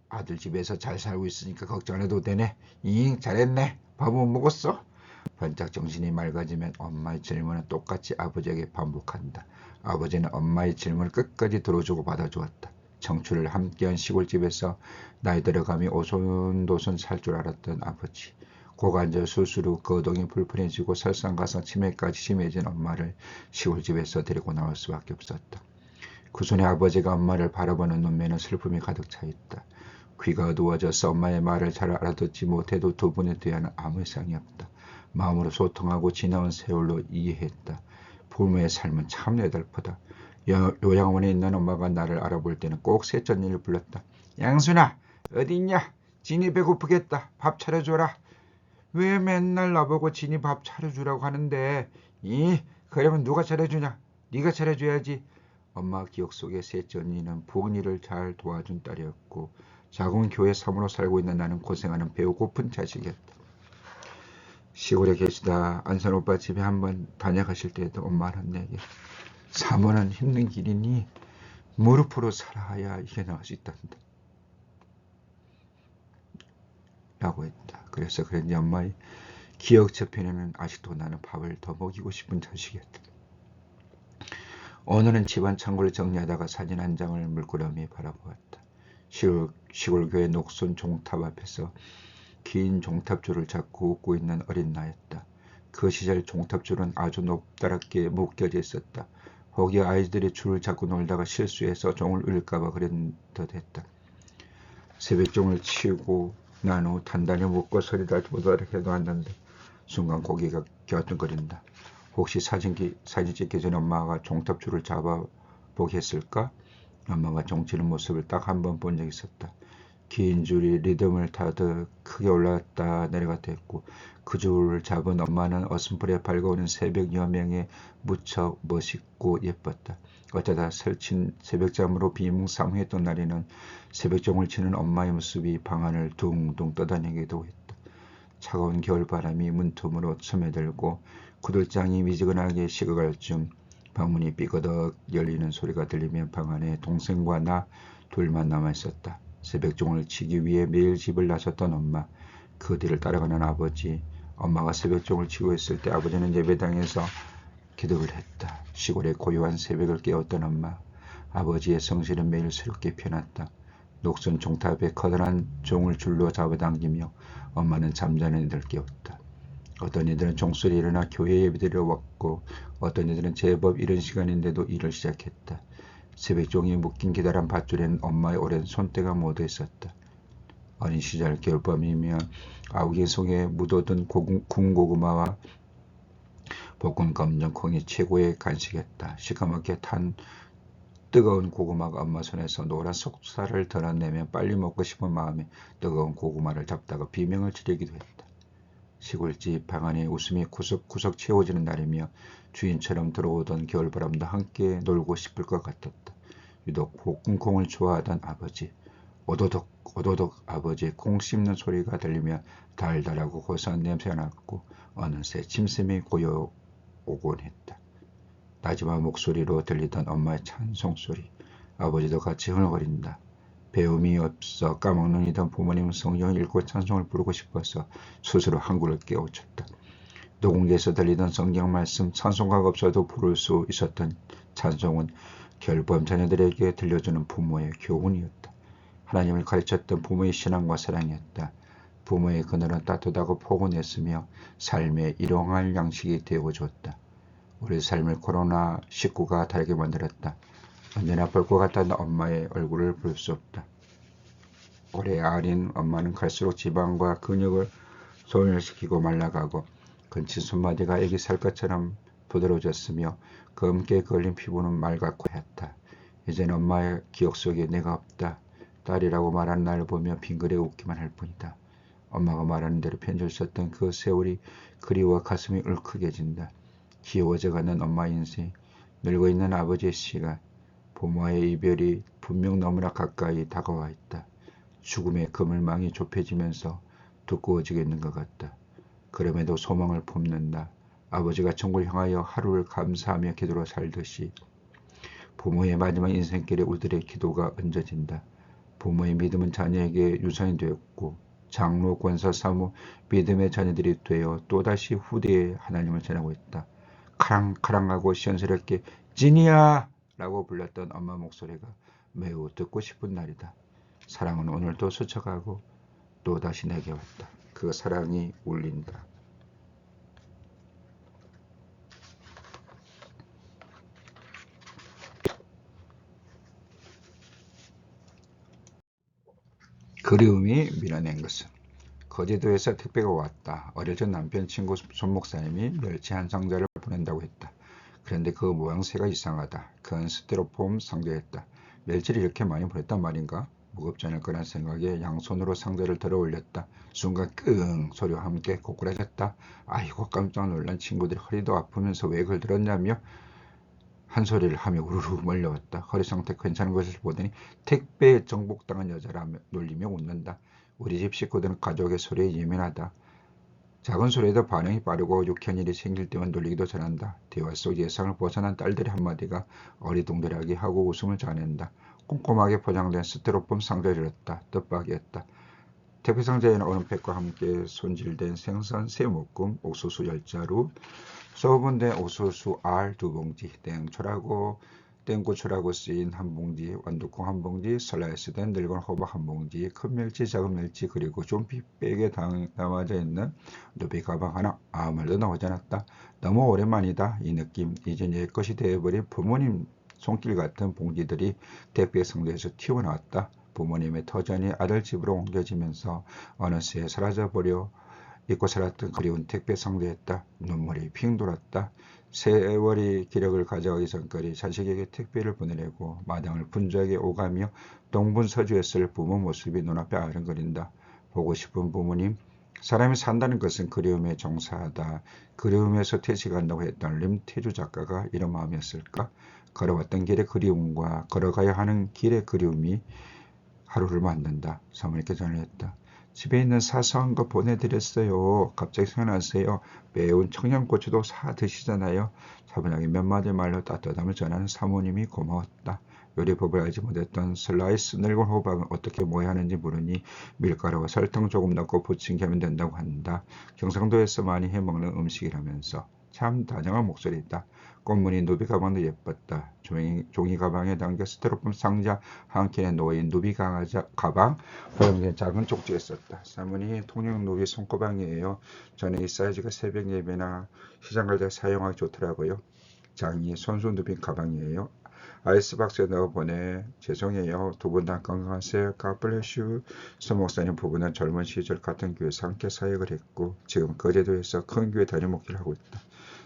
아들 집에서 잘 살고 있으니까 걱정 안 해도 되네. 잘했네. 밥은 먹었어? 번쩍 정신이 맑아지면 엄마의 질문은 똑같이 아버지에게 반복한다. 아버지는 엄마의 질문을 끝까지 들어주고 받아주었다. 청춘을 함께한 시골집에서 나이 들어가며 오손도손 살 줄 알았던 아버지. 고관절 수술 후 거동이 불편해지고 설상가상 치매까지 심해진 엄마를 시골집에서 데리고 나올 수밖에 없었다. 그 손에 아버지가 엄마를 바라보는 눈매는 슬픔이 가득 차있다. 귀가 어두워져서 엄마의 말을 잘 알아듣지 못해도 두 분의 대화는 아무 이상이 없다. 마음으로 소통하고 지나온 세월로 이해했다. 부모의 삶은 참 애달프다. 요양원에 있는 엄마가 나를 알아볼 때는 꼭 셋째 언니를 불렀다. 양순아, 어디 있냐? 진이 배고프겠다. 밥 차려줘라. 왜 맨날 나보고 진이 밥 차려주라고 하는데? 그러면 누가 차려주냐? 네가 차려줘야지. 엄마 기억 속의 셋째 언니는 부엌일을 잘 도와준 딸이었고 작은 교회 사모로 살고 있는 나는 고생하는 배고픈 자식이었다. 시골에 계시다 안산 오빠 집에 한번 다녀가실 때에도 엄마는 내게 사모는 힘든 길이니 무릎으로 살아야 이게 나을 수 있단다. 라고 했다. 그래서 그런지 엄마의 기억 저편에는 아직도 나는 밥을 더 먹이고 싶은 자식이었다. 오늘은 집안 창고를 정리하다가 사진 한 장을 물끄러미 바라보았다. 시골교회 녹슨 종탑 앞에서 긴 종탑줄을 잡고 웃고 있는 어린 나였다. 그 시절 종탑줄은 아주 높다랗게 묶여져 있었다. 혹여 아이들이 줄을 잡고 놀다가 실수해서 종을 울릴까봐 그런 듯했다. 새벽종을 치우고 난 후 단단히 묶고 소리를 못알아게 놓았는데 순간 고개가 갸우뚱거린다. 혹시 사진 찍기 전에 엄마가 종탑줄을 잡아보게 했을까? 엄마가 종치는 모습을 딱 한 번 본 적이 있었다. 긴 줄이 리듬을 타듯 크게 올라갔다 내려갔다 했고 그 줄을 잡은 엄마는 어슴풀에 밝아오는 새벽 여명에 무척 멋있고 예뻤다. 어쩌다 설친 새벽잠으로 비몽사몽했던 날에는 새벽종을 치는 엄마의 모습이 방 안을 둥둥 떠다니기도 했다. 차가운 겨울바람이 문틈으로 스며들고 구들장이 미지근하게 식어갈 쯤 방문이 삐거덕 열리는 소리가 들리며 방 안에 동생과 나 둘만 남아있었다. 새벽종을 치기 위해 매일 집을 나섰던 엄마, 그 뒤를 따라가는 아버지. 엄마가 새벽종을 치고 있을 때 아버지는 예배당에서 기도를 했다. 시골의 고요한 새벽을 깨웠던 엄마, 아버지의 성실은 매일 새롭게 펴났다. 녹슨 종탑에 커다란 종을 줄로 잡아당기며 엄마는 잠자는 이들을 깨웠다. 어떤 이들은 종소리에 일어나 교회 예배드리러 왔고 어떤 이들은 제법 이른 시간인데도 일을 시작했다. 새벽종이 묶인 기다란 밧줄에는 엄마의 오랜 손때가 묻어 있었다. 어린 시절 겨울밤이면 아우기 속에 묻어둔 군고구마와 볶은 검정콩이 최고의 간식이었다. 시커멓게 탄 뜨거운 고구마가 엄마 손에서 노란 속살을 드러내며 빨리 먹고 싶은 마음에 뜨거운 고구마를 잡다가 비명을 지르기도 했다. 시골집 방 안에 웃음이 구석구석 채워지는 날이며 주인처럼 들어오던 겨울바람도 함께 놀고 싶을 것 같았다. 유독 볶음콩을 좋아하던 아버지, 오도독 오도독 아버지의 콩 씹는 소리가 들리며 달달하고 고소한 냄새가 났고 어느새 침샘이 고여오곤 했다. 나지막 목소리로 들리던 엄마의 찬송소리, 아버지도 같이 흥얼거린다. 배움이 없어 까먹는이던 부모님은 성경을 읽고 찬송을 부르고 싶어서 스스로 한구를 깨우쳤다. 녹음기에서 들리던 성경 말씀, 찬송가가 없어도 부를 수 있었던 찬송은 겨울밤 자녀들에게 들려주는 부모의 교훈이었다. 하나님을 가르쳤던 부모의 신앙과 사랑이었다. 부모의 그늘은 따뜻하고 포근했으며 삶의 일용할 양식이 되어주었다. 우리 삶을 코로나19가 다르게 만들었다. 언제나 볼 것 같다는 엄마의 얼굴을 볼 수 없다. 올해 아린 엄마는 갈수록 지방과 근육을 소멸시키고 말라가고 근친 손마디가 애기 살 것처럼 부드러워졌으며 검게 걸린 피부는 맑았고 했다. 이제는 엄마의 기억 속에 내가 없다. 딸이라고 말하는 나를 보며 빙그레 웃기만 할 뿐이다. 엄마가 말하는 대로 편지를 썼던 그 세월이 그리워 가슴이 울컥해진다. 귀여워져가는 엄마 인생, 늙어있는 아버지의 시간, 부모와의 이별이 분명 너무나 가까이 다가와 있다. 죽음의 그물망이 좁혀지면서 두꺼워지겠는 것 같다. 그럼에도 소망을 품는다. 아버지가 천국을 향하여 하루를 감사하며 기도로 살듯이 부모의 마지막 인생길에 우리들의 기도가 얹어진다. 부모의 믿음은 자녀에게 유산이 되었고 장로, 권사, 사모, 믿음의 자녀들이 되어 또다시 후대에 하나님을 전하고 있다. 카랑카랑하고 시원스럽게 진이야! 라고 불렀던 엄마 목소리가 매우 듣고 싶은 날이다. 사랑은 오늘도 스쳐가고 또다시 내게 왔다. 그 사랑이 울린다. 그리움이 밀어낸 것은 거제도에서 택배가 왔다. 어릴 적 남편 친구 손 목사님이 멸치 한 상자를 보낸다고 했다. 그런데 그 모양새가 이상하다. 큰 스티로폼 상자였다. 멸치를 이렇게 많이 보냈단 말인가? 무겁지 않을 거란 생각에 양손으로 상자를 들어 올렸다. 순간 끙 소리와 함께 고꾸라졌다. 아이고 깜짝 놀란 친구들이 허리도 아프면서 왜 그걸 들었냐며 한 소리를 하며 우르르 몰려왔다. 허리 상태 괜찮은 것을 보더니 택배에 정복당한 여자라 놀리며 웃는다. 우리 집 식구들은 가족의 소리에 예민하다. 작은 소리에도 반응이 빠르고 유쾌한 일이 생길 때만 놀리기도 잘한다. 대화 속 예상을 벗어난 딸들의 한마디가 어리둥절하게 하고 웃음을 자낸다. 꼼꼼하게 포장된 스티로폼 상자를 열었다. 뜻밖이었다. 택배 상자에는 얼음팩과 함께 손질된 생선 3묶음, 옥수수 10자루, 소분된 옥수수 알 2봉지, 땡고추라고 쓰인 한 봉지, 완두콩 한 봉지, 슬라이스된 늙은 호박 한 봉지, 큰 멸치, 작은 멸치, 그리고 좀비백에 담아져 있는 누비 가방 하나. 아무 말도 나오지 않았다. 너무 오랜만이다. 이 느낌. 이제 내 것이 되어버린 부모님 손길 같은 봉지들이 택배 상자에서 튀어나왔다. 부모님의 터전이 아들 집으로 옮겨지면서 어느새 사라져버려 잊고 살았던 그리운 택배 상대했다. 눈물이 핑 돌았다. 세월이 기력을 가져가기 전까지 자식에게 택배를 보내려고 마당을 분주하게 오가며 동분서주했을 부모 모습이 눈앞에 아른거린다. 보고 싶은 부모님, 사람이 산다는 것은 그리움에 종사하다. 그리움에서 퇴직한다고 했던 림태주 작가가 이런 마음이었을까? 걸어왔던 길의 그리움과 걸어가야 하는 길의 그리움이 하루를 만든다. 사모님께 전화했다. 집에 있는 사소한 거 보내드렸어요. 갑자기 생각났어요. 매운 청양고추도 사 드시잖아요. 차분하게 몇 마디 말로 따뜻함을 전하는 사모님이 고마웠다. 요리법을 알지 못했던 슬라이스 늙은 호박은 어떻게 모여야 하는지 모르니 밀가루와 설탕 조금 넣고 부침개 하면 된다고 한다. 경상도에서 많이 해먹는 음식이라면서. 참 다정한 목소리다. 꽃무늬 누비 가방도 예뻤다. 종이 가방에 담겨 스티로폼 상자 한 켠에 놓인 누비 가방, 허용된 작은 쪽지가 있었다. 사모님, 통영 누비 손가방이에요. 저는 이 사이즈가 새벽 예배나 시장 갈 때 사용하기 좋더라고요. 장이 손수 누비 가방이에요. 아이스박스에 넣어보내. 죄송해요. 두 분 다 건강하세요. God bless you. 서 목사님 부부는 젊은 시절 같은 교회에서 함께 사역을 했고 지금 거제도에서 큰 교회 담임 목회를 하고 있다.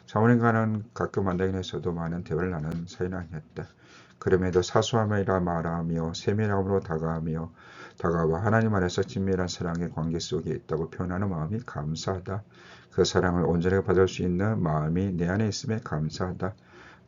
사모님과는 가끔 만나긴 했어도 많은 대화를 나눈 사이는 아니었다. 그럼에도 사소함이라 말하며 세밀함으로 다가와 하나님 안에서 친밀한 사랑의 관계 속에 있다고 표현하는 마음이 감사하다. 그 사랑을 온전하게 받을 수 있는 마음이 내 안에 있음에 감사하다.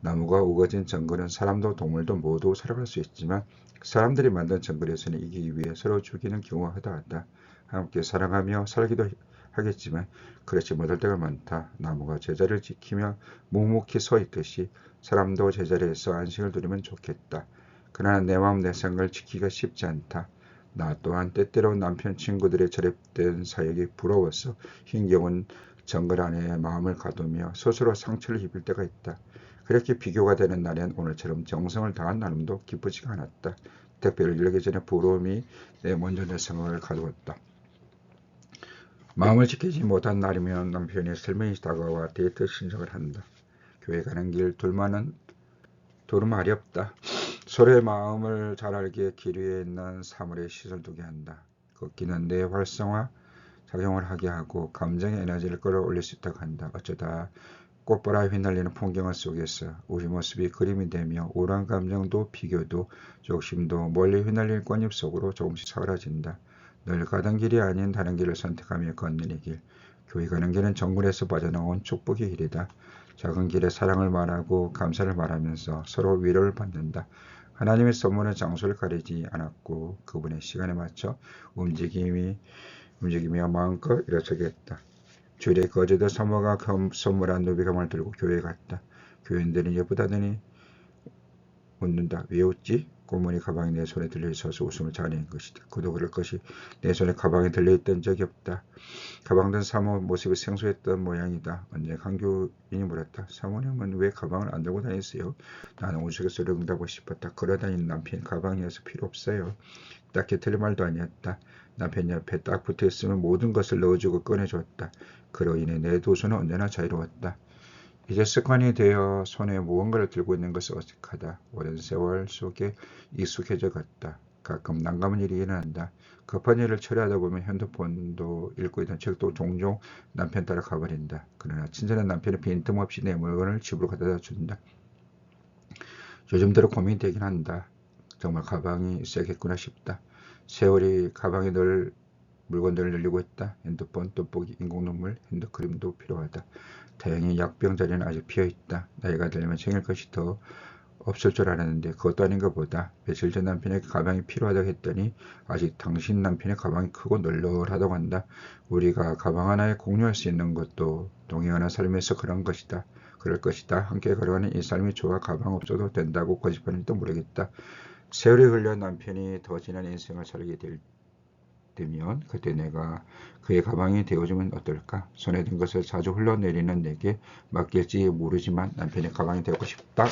나무가 우거진 정글은 사람도 동물도 모두 살아갈 수 있지만 사람들이 만든 정글에서는 이기기 위해 서로 죽이는 경우가 허다하다. 함께 사랑하며 살기도 하겠지만 그렇지 못할 때가 많다. 나무가 제자리를 지키며 묵묵히 서 있듯이 사람도 제자리에서 안식을 누리면 좋겠다. 그러나 내 마음 내 생각을 지키기가 쉽지 않다. 나 또한 때때로 남편 친구들의 저랩된 사역이 부러워서 힘겨운 정글 안에 마음을 가두며 스스로 상처를 입을 때가 있다. 그렇게 비교가 되는 날엔 오늘처럼 정성을 다한 나눔도 기쁘지가 않았다. 택배를 열기 전에 부러움이 먼저 내 생각을 가두었다. 마음을 지키지 못한 날이면 남편이 슬며시 다가와 데이트 신청을 한다. 교회 가는 길 둘은 말이 없다. 서로의 마음을 잘 알기에 길 위에 있는 사물에 시선을 두게 한다. 걷기는 내 활성화 작용을 하게 하고 감정의 에너지를 끌어올릴 수 있다고 한다. 어쩌다 꽃보라 휘날리는 풍경 속에서 우리 모습이 그림이 되며 우울한 감정도 비교도 욕심도 멀리 휘날릴 꽃잎 속으로 조금씩 사라진다. 늘 가던 길이 아닌 다른 길을 선택하며 걷는 이 길. 교회 가는 길은 정글에서 빠져나온 축복의 길이다. 작은 길에 사랑을 말하고 감사를 말하면서 서로 위로를 받는다. 하나님의 선물은 장소를 가리지 않았고 그분의 시간에 맞춰 움직이며 마음껏 일어서겠다. 주일에 거제도 사모가 선물한 누비가방을 들고 교회에 갔다. 교인들은 예쁘다더니 웃는다. 왜 웃지? 꽃무늬 가방이 내 손에 들려있어서 웃음을 자아낸 것이다. 그도 그럴 것이 내 손에 가방이 들려있던 적이 없다. 가방 든 사모 모습이 생소했던 모양이다. 언제 강교인이 물었다. 사모님은 왜 가방을 안 들고 다니세요? 나는 우스갯소리로 응답하고 싶었다. 걸어다니는 남편 가방이어서 필요 없어요. 딱히 틀린 말도 아니었다. 남편 옆에 딱 붙어있으면 모든 것을 넣어주고 꺼내줬다. 그로 인해 내 두 손은 언제나 자유로웠다. 이제 습관이 되어 손에 무언가를 들고 있는 것이 어색하다. 오랜 세월 속에 익숙해져 갔다. 가끔 난감한 일이 일어난다. 급한 일을 처리하다 보면 핸드폰도 읽고 있던 책도 종종 남편 따라 가버린다. 그러나 친절한 남편이 빈틈없이 내 물건을 집으로 가져다 준다. 요즘 들어 고민이 되긴 한다. 정말 가방이 있어야겠구나 싶다. 세월이 가방에 넣을 물건들을 늘리고 있다. 핸드폰, 떡볶이, 인공눈물, 핸드크림도 필요하다. 다행히 약병 자리는 아직 비어있다. 나이가 들면 챙길 것이 더 없을 줄 알았는데 그것도 아닌 것보다 며칠 전 남편에게 가방이 필요하다고 했더니 아직 당신 남편의 가방이 크고 널널하다고 한다. 우리가 가방 하나에 공유할 수 있는 것도 동행하는 삶에서 그런 것이다. 그럴 것이다. 함께 걸어가는 이 삶이 좋아 가방 없어도 된다고 거짓말인지도 모르겠다. 세월이 흘려 남편이 더 진한 인생을 살게 되면 그때 내가 그의 가방이 되어주면 어떨까? 손에 든 것을 자주 흘러내리는 내게 맡길지 모르지만 남편의 가방이 되고 싶다.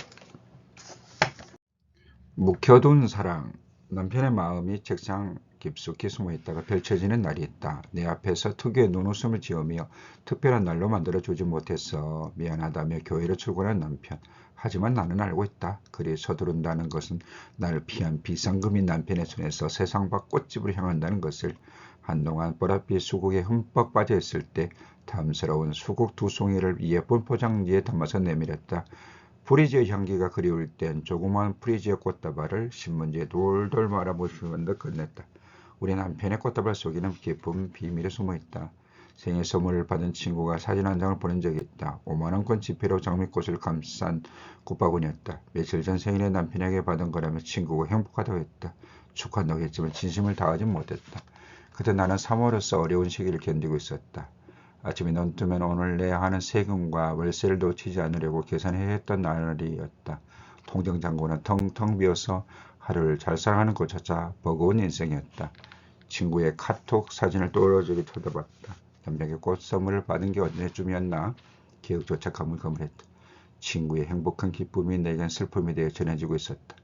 묵혀둔 사랑. 남편의 마음이 책상 깊숙이 숨어있다가 펼쳐지는 날이 있다. 내 앞에서 특유의 눈웃음을 지으며 특별한 날로 만들어주지 못해서 미안하다며 교회로 출근한 남편. 하지만 나는 알고 있다. 그리 서두른다는 것은 나를 피한 비상금인 남편의 손에서 세상 밖 꽃집으로 향한다는 것을. 한동안 보랏빛 수국에 흠뻑 빠져 있을 때 탐스러운 수국 두 송이를 예쁜 포장지에 담아서 내밀었다. 프리지어 향기가 그리울 땐 조그마한 프리지어 꽃다발을 신문지에 돌돌 말아보시는 듯 건넸다. 우리 남편의 꽃다발 속에는 깊은 비밀이 숨어있다. 생일 선물을 받은 친구가 사진 한 장을 보낸 적이 있다. 5만원권 지폐로 장미꽃을 감싼 꽃바구니였다. 며칠 전 생일에 남편에게 받은 거라며 친구가 행복하다고 했다. 축하한다고 했지만 진심을 다하지 못했다. 그때 나는 사모로서 어려운 시기를 견디고 있었다. 아침에 눈 뜨면 오늘 내야 하는 세금과 월세를 놓치지 않으려고 계산해야 했던 날이었다. 통장잔고는 텅텅 비어서 하루를 잘 살아가는 것조차 버거운 인생이었다. 친구의 카톡 사진을 또렷하게 쳐다봤다. 남편에게 꽃 선물을 받은 게 언제쯤이었나? 기억조차 가물가물했다. 친구의 행복한 기쁨이 내겐 슬픔이 되어 전해지고 있었다.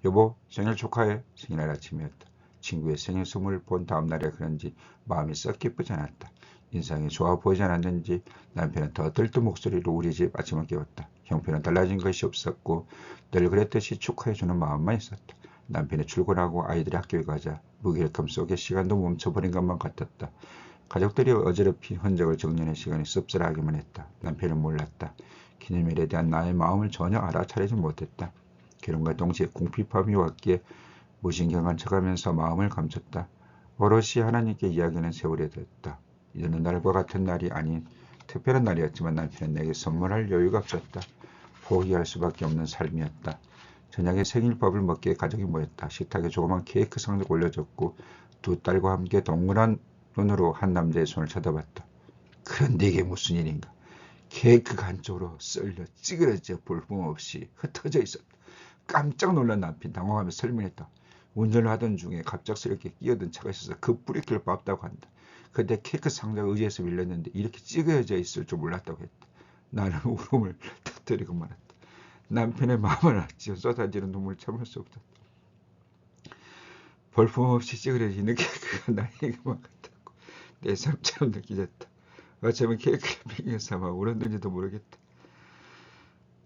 여보, 생일 축하해. 생일날 아침이었다. 친구의 생일 선물을 본 다음날에 그런지 마음이 썩 기쁘지 않았다. 인상이 좋아 보이지 않았는지 남편은 더 들뜬 목소리로 우리 집 아침을 깨웠다. 형편은 달라진 것이 없었고 늘 그랬듯이 축하해주는 마음만 있었다. 남편이 출근하고 아이들이 학교에 가자 무기력함 속에 시간도 멈춰버린 것만 같았다. 가족들이 어지럽힌 흔적을 정리하는 시간이 씁쓸하기만 했다. 남편은 몰랐다. 기념일에 대한 나의 마음을 전혀 알아차리지 못했다. 결혼과 동시에 궁핍함이 왔기에 무신경한 척하면서 마음을 감췄다. 오롯이 하나님께 이야기하는 세월이 됐다. 이제는 날과 같은 날이 아닌 특별한 날이었지만 남편은 내게 선물할 여유가 없었다. 포기할 수밖에 없는 삶이었다. 저녁에 생일밥을 먹기에 가족이 모였다. 식탁에 조그만 케이크 상자가 올려졌고 두 딸과 함께 동그란 눈으로 한 남자의 손을 쳐다봤다. 그런데 이게 무슨 일인가. 케이크가 한쪽으로 썰려 찌그러져 볼품없이 흩어져 있었다. 깜짝 놀란 남편 당황하며 설명했다. 운전을 하던 중에 갑작스럽게 끼어든 차가 있어서 그 브레이크를 밟다고 한다. 그때 케이크 상자가 의자에서 밀렸는데 이렇게 찌그러져 있을 줄 몰랐다고 했다. 나는 울음을 터뜨리고 말았다. 남편의 마음을 알지어 쏟아지는 눈물을 참을 수 없었다. 볼품없이 찌그러지는 케이크가 나에게만 같았고 내 삶처럼 느껴졌다. 어쩌면 케이크를 빙의 삼아 울었는지도 모르겠다.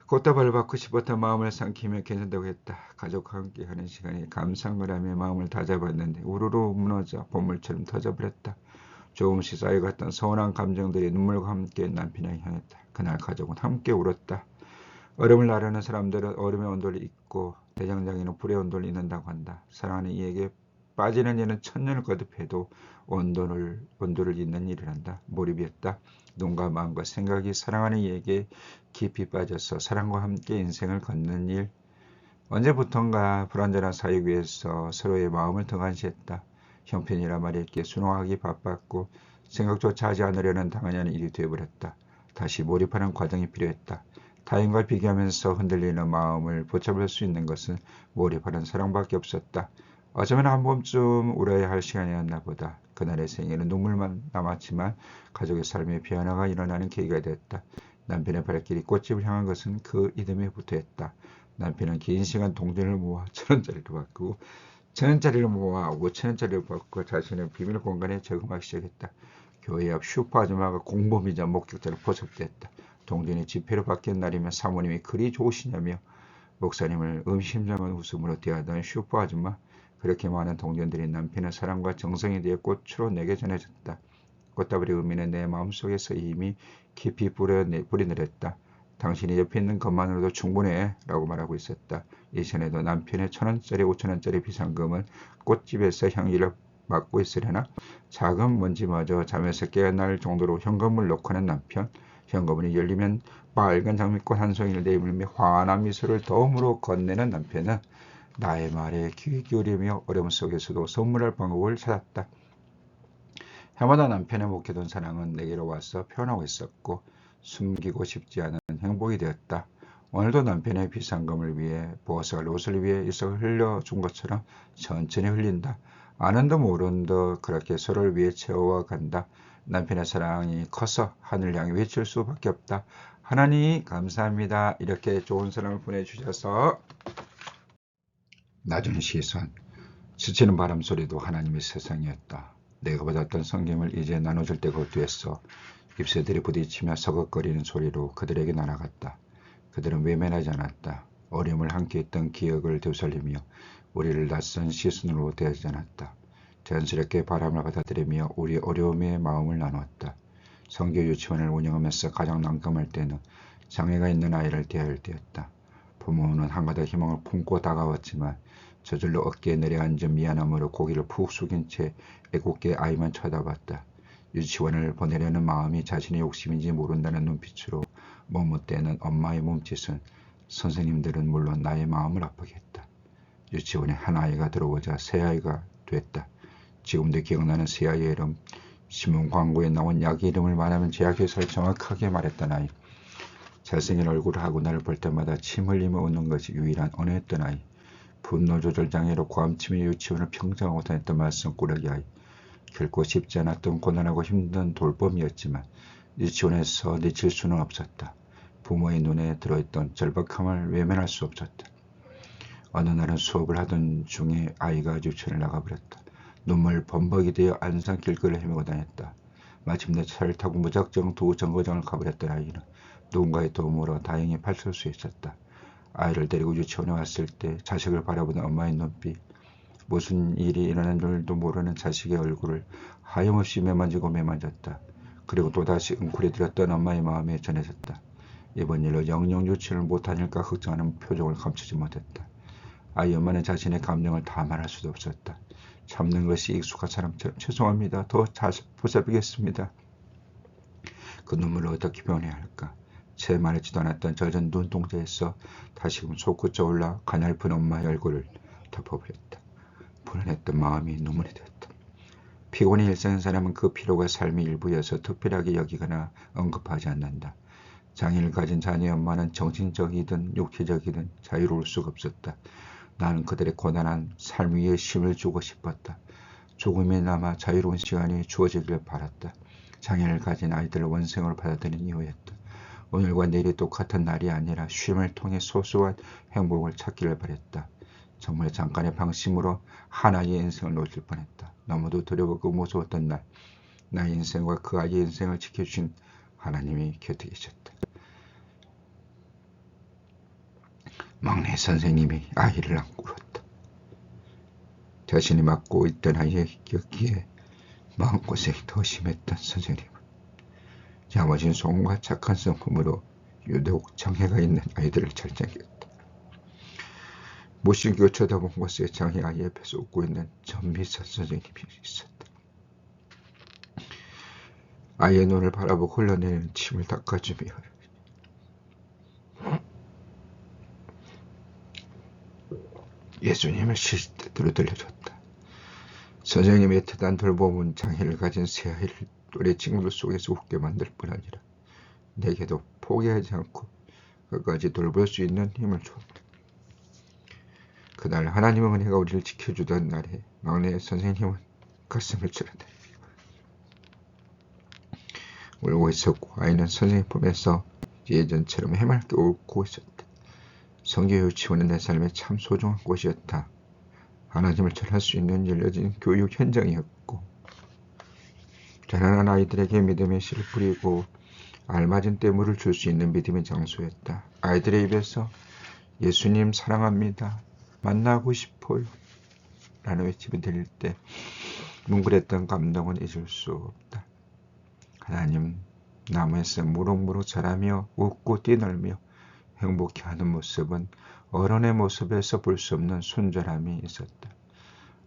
꽃다발을 받고 싶었던 마음을 삼키며 괜찮다고 했다. 가족과 함께하는 시간이 감사한 거라며 마음을 다잡았는데 우르르 무너져 보물처럼 터져버렸다. 조금씩 쌓여갔던 서운한 감정들이 눈물과 함께 남편에게 향했다. 그날 가족은 함께 울었다. 얼음을 나르는 사람들은 얼음의 온도를 잊고 대장장이는 불의 온도를 잊는다고 한다. 사랑하는 이에게 빠지는 이는 천년을 거듭해도 온도를 잊는 일이란다. 몰입이었다. 눈과 마음과 생각이 사랑하는 이에게 깊이 빠져서 사랑과 함께 인생을 걷는 일. 언제부턴가 불완전한 사육 위에서 서로의 마음을 등한시했다. 형편이라 말했기에 순응하기 바빴고 생각조차 하지 않으려는 당연히 하는 일이 되어버렸다. 다시 몰입하는 과정이 필요했다. 타인과 비교하면서 흔들리는 마음을 붙잡을 수 있는 것은 몰입하는 사랑밖에 없었다. 어쩌면 한 번쯤 울어야 할 시간이었나 보다. 그날의 생일은 눈물만 남았지만 가족의 삶의 변화가 일어나는 계기가 되었다. 남편의 발길이 꽃집을 향한 것은 그 이듬해 부터였다. 남편은 긴 시간 동전을 모아 1,000원짜리로 바꾸고 1,000원짜리를 모아 5,000원짜리를 바꾸고 자신의 비밀 공간에 적응하기 시작했다. 교회 앞 슈퍼 아줌마가 공범이자 목격자로 포섭됐다. 동전이 지폐로 바뀐 날이면 사모님이 그리 좋으시냐며 목사님을 의심장한 웃음으로 대하던 슈퍼 아줌마. 그렇게 많은 동전들이 남편의 사랑과 정성에 대해 꽃으로 내게 전해졌다. 꽃다발의 의미는 내 마음속에서 이미 깊이 뿌리내렸다. 당신이 옆에 있는 것만으로도 충분해 라고 말하고 있었다. 예전에도 남편의 1,000원짜리 5,000원짜리 비상금은 꽃집에서 향기를 맡고 있으려나? 작은 먼지마저 잠에서 깨어날 정도로 현금을 넣고 하는 남편. 현금문이 열리면 빨간 장미꽃 한 송이를 내밀며 환한 미소를 덤으로 건네는 남편은 나의 말에 귀 기울이며 어려움 속에서도 선물할 방법을 찾았다. 해마다 남편의 묵혀둔 사랑은 내게로 와서 표현하고 있었고 숨기고 싶지 않은 행복이 되었다. 오늘도 남편의 비상금을 위해 보석을 옷을 위해 일석을 흘려준 것처럼 천천히 흘린다. 아는 듯 모르는 듯 그렇게 서로를 위해 채워와 간다. 남편의 사랑이 커서 하늘 향해 외칠 수밖에 없다. 하나님 감사합니다. 이렇게 좋은 사랑을 보내주셔서 낮은 시선, 스치는 바람 소리도 하나님의 세상이었다. 내가 받았던 성경을 이제 나눠줄 때가 어두했어. ip새들이 부딪히며 서걱거리는 소리로 그들에게 날아갔다. 그들은 외면하지 않았다. 어려움을 함께 했던 기억을 되살리며 우리를 낯선 시선으로 대하지 않았다. 자연스럽게 바람을 받아들이며 우리 어려움의 마음을 나누었다. 성교 유치원을 운영하면서 가장 난감할 때는 장애가 있는 아이를 대할 때였다. 부모는 한가닥 희망을 품고 다가왔지만 저절로 어깨에 내려앉은 미안함으로 고개를 푹 숙인 채 애꿎게 아이만 쳐다봤다. 유치원을 보내려는 마음이 자신의 욕심인지 모른다는 눈빛으로 머뭇대는 엄마의 몸짓은 선생님들은 물론 나의 마음을 아프게 했다. 유치원에 한 아이가 들어오자 새 아이가 됐다. 지금도 기억나는 새 아이의 이름, 신문 광고에 나온 약 이름을 말하면 제약회사를 정확하게 말했던 아이. 잘생긴 얼굴을 하고 나를 볼 때마다 침 흘리며 웃는 것이 유일한 언어였던 아이. 분노 조절 장애로 고함치며 유치원을 평정하고 다녔던 말썽꾸러기 아이. 결코 쉽지 않았던 고난하고 힘든 돌봄이었지만 유치원에서 내칠 수는 없었다. 부모의 눈에 들어있던 절박함을 외면할 수 없었다. 어느 날은 수업을 하던 중에 아이가 유치원을 나가버렸다. 눈물 범벅이 되어 안산 길거리를 헤매고 다녔다. 마침내 차를 타고 무작정 두 정거장을 가버렸던 아이는 누군가의 도움으로 다행히 발설 수 있었다. 아이를 데리고 유치원에 왔을 때 자식을 바라보는 엄마의 눈빛, 무슨 일이 일어난 줄도 모르는 자식의 얼굴을 하염없이 매만지고 매만졌다. 그리고 또다시 웅크려들었던 엄마의 마음에 전해졌다. 이번 일로 영영 유치원을 못 다닐까 걱정하는 표정을 감추지 못했다. 아이 엄마는 자신의 감정을 다 말할 수도 없었다. 참는 것이 익숙한 사람처럼 죄송합니다. 더 자주 보살피겠습니다. 그 눈물을 어떻게 표현해야 할까? 채 마르지도 않았던 젖은 눈동자에서 다시금 솟구쳐 올라 가냘픈 엄마의 얼굴을 덮어버렸다. 불안했던 마음이 눈물이 되었다. 피곤히 일상인 사람은 그 피로가 삶의 일부여서 특별하게 여기거나 언급하지 않는다. 장애를 가진 자녀의 엄마는 정신적이든 육체적이든 자유로울 수가 없었다. 나는 그들의 고단한 삶 위에 힘을 주고 싶었다. 조금이나마 자유로운 시간이 주어지길 바랐다. 장애를 가진 아이들을 원생으로 받아들인 이유였다. 오늘과 내일이 똑같은 날이 아니라 쉼을 통해 소소한 행복을 찾기를 바랬다. 정말 잠깐의 방심으로 하나의 인생을 놓칠 뻔했다. 너무도 두려웠고 무서웠던 날, 나의 인생과 그 아이의 인생을 지켜주신 하나님이 곁에 계셨다. 막내 선생님이 아이를 안고 울었다. 자신이 맡고 있던 아이의 곁기에 마음고생이 더 심했던 선생님은 야무진 손과 착한 성품으로 유독 장애가 있는 아이들을 잘 챙겼다. 못신겨 쳐다본 곳에 장애 아이 옆에서 웃고 있는 전미선 선생님이 있었다. 아이의 눈을 바라보고 흘러내리는 침을 닦아주며 예수님을 실제로 들려줬다. 선생님의 애틋한 돌봄은 장애를 가진 새 아이를 또래 친구들 속에서 웃게 만들 뿐 아니라 내게도 포기하지 않고 끝까지 돌볼 수 있는 힘을 주었다. 그날 하나님의 은혜가 우리를 지켜주던 날에 막내 선생님은 가슴을 찔러대며 울고 있었고 아이는 선생님 품에서 예전처럼 해맑게 웃고 있었다. 성교 유치원은 내 삶에 참 소중한 곳이었다. 하나님을 전할 수 있는 열려진 교육 현장이었고 자라난 아이들에게 믿음의 씨를 뿌리고 알맞은 때물을 줄 수 있는 믿음의 장소였다. 아이들의 입에서 예수님 사랑합니다. 만나고 싶어요. 라는 외침이 들릴 때 뭉클했던 감동은 잊을 수 없다. 하나님 나무에서 무럭무럭 자라며 웃고 뛰놀며 행복해하는 모습은 어른의 모습에서 볼 수 없는 순전함이 있었다.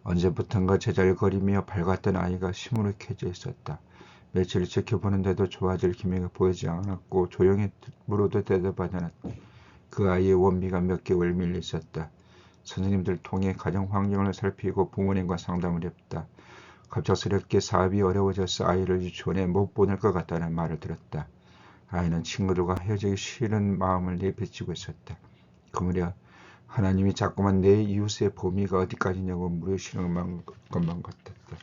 언제부턴가 제잘거리며 밝았던 아이가 시무룩해져 있었다. 며칠 지켜보는데도 좋아질 기미가 보이지 않았고 조용히 물어도 대답하지 않았다. 그 아이의 원비가 몇 개월 밀려 있었다. 선생님들 통해 가정 환경을 살피고 부모님과 상담을 했다. 갑작스럽게 사업이 어려워져서 아이를 유치원에 못 보낼 것 같다는 말을 들었다. 아이는 친구들과 헤어지기 싫은 마음을 내비치고 있었다. 그 무렵 하나님이 자꾸만 내 이웃의 범위가 어디까지냐고 물으시는 것만 같았다.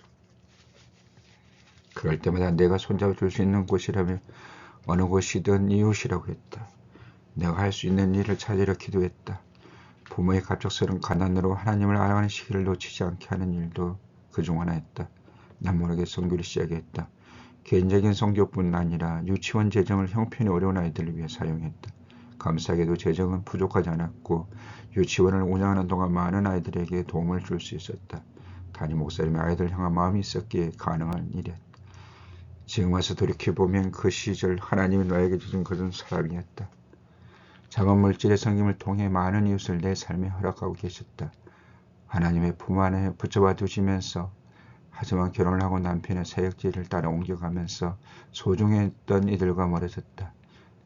그럴 때마다 내가 손잡아줄 수 있는 곳이라면 어느 곳이든 이웃이라고 했다. 내가 할 수 있는 일을 찾으려 기도했다. 부모의 갑작스러운 가난으로 하나님을 알아가는 시기를 놓치지 않게 하는 일도 그중 하나였다. 난 모르게 선교를 시작했다. 개인적인 선교뿐 아니라 유치원 재정을 형편이 어려운 아이들을 위해 사용했다. 감사하게도 재정은 부족하지 않았고 유치원을 운영하는 동안 많은 아이들에게 도움을 줄 수 있었다. 담임 목사님의 아이들 향한 마음이 있었기에 가능한 일이었다. 지금 와서 돌이켜보면 그 시절 하나님이 너에게 주신 것은 사랑이었다. 작은 물질의 섬김을 통해 많은 이웃을 내 삶에 허락하고 계셨다. 하나님의 품 안에 붙잡아 두시면서 하지만 결혼을 하고 남편의 사역지를 따라 옮겨가면서 소중했던 이들과 멀어졌다.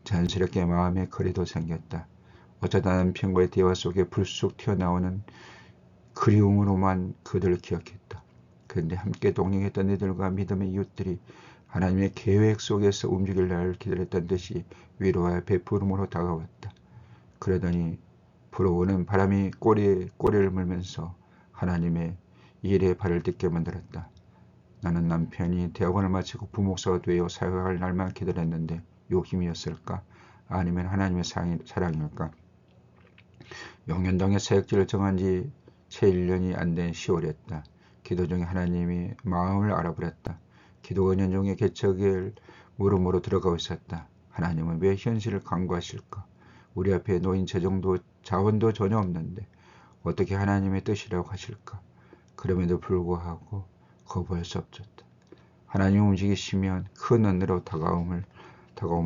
자연스럽게 마음의 거리도 생겼다. 어쩌다 남편과의 대화 속에 불쑥 튀어나오는 그리움으로만 그들을 기억했다. 그런데 함께 동행했던 이들과 믿음의 이웃들이 하나님의 계획 속에서 움직일 날을 기다렸던 듯이 위로와 베푸름으로 다가왔다. 그러더니 불어오는 바람이 꼬리를 물면서 하나님의 일에 발을 딛게 만들었다. 나는 남편이 대학원을 마치고 부목사가 되어 사역할 날만 기다렸는데 욕심이었을까? 아니면 하나님의 사랑일까? 용현동에 사역지를 정한 지 채 1년이 안 된 10월이었다. 기도 중에 하나님이 마음을 알아버렸다. 기도 은연 중에 개척을 물음으로 들어가고 있었다. 하나님은 왜 현실을 간과하실까? 우리 앞에 놓인 재정도 자원도 전혀 없는데 어떻게 하나님의 뜻이라고 하실까? 그럼에도 불구하고 거부할 수 없었다. 하나님 움직이시면 큰 은혜로 다가옴을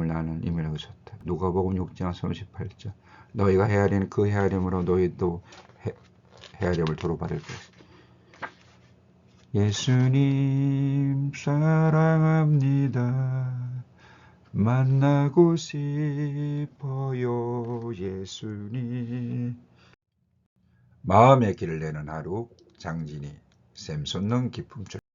나는 임을 얻었다. 누가복음 6장 38절 너희가 헤아리는 그 헤아림으로 너희도 헤아림을 도로 받을 것이다. 예수님 사랑합니다. 만나고 싶어요. 예수님. 마음의 길을 내는 하루 장진이 샘솟는 기쁨 줄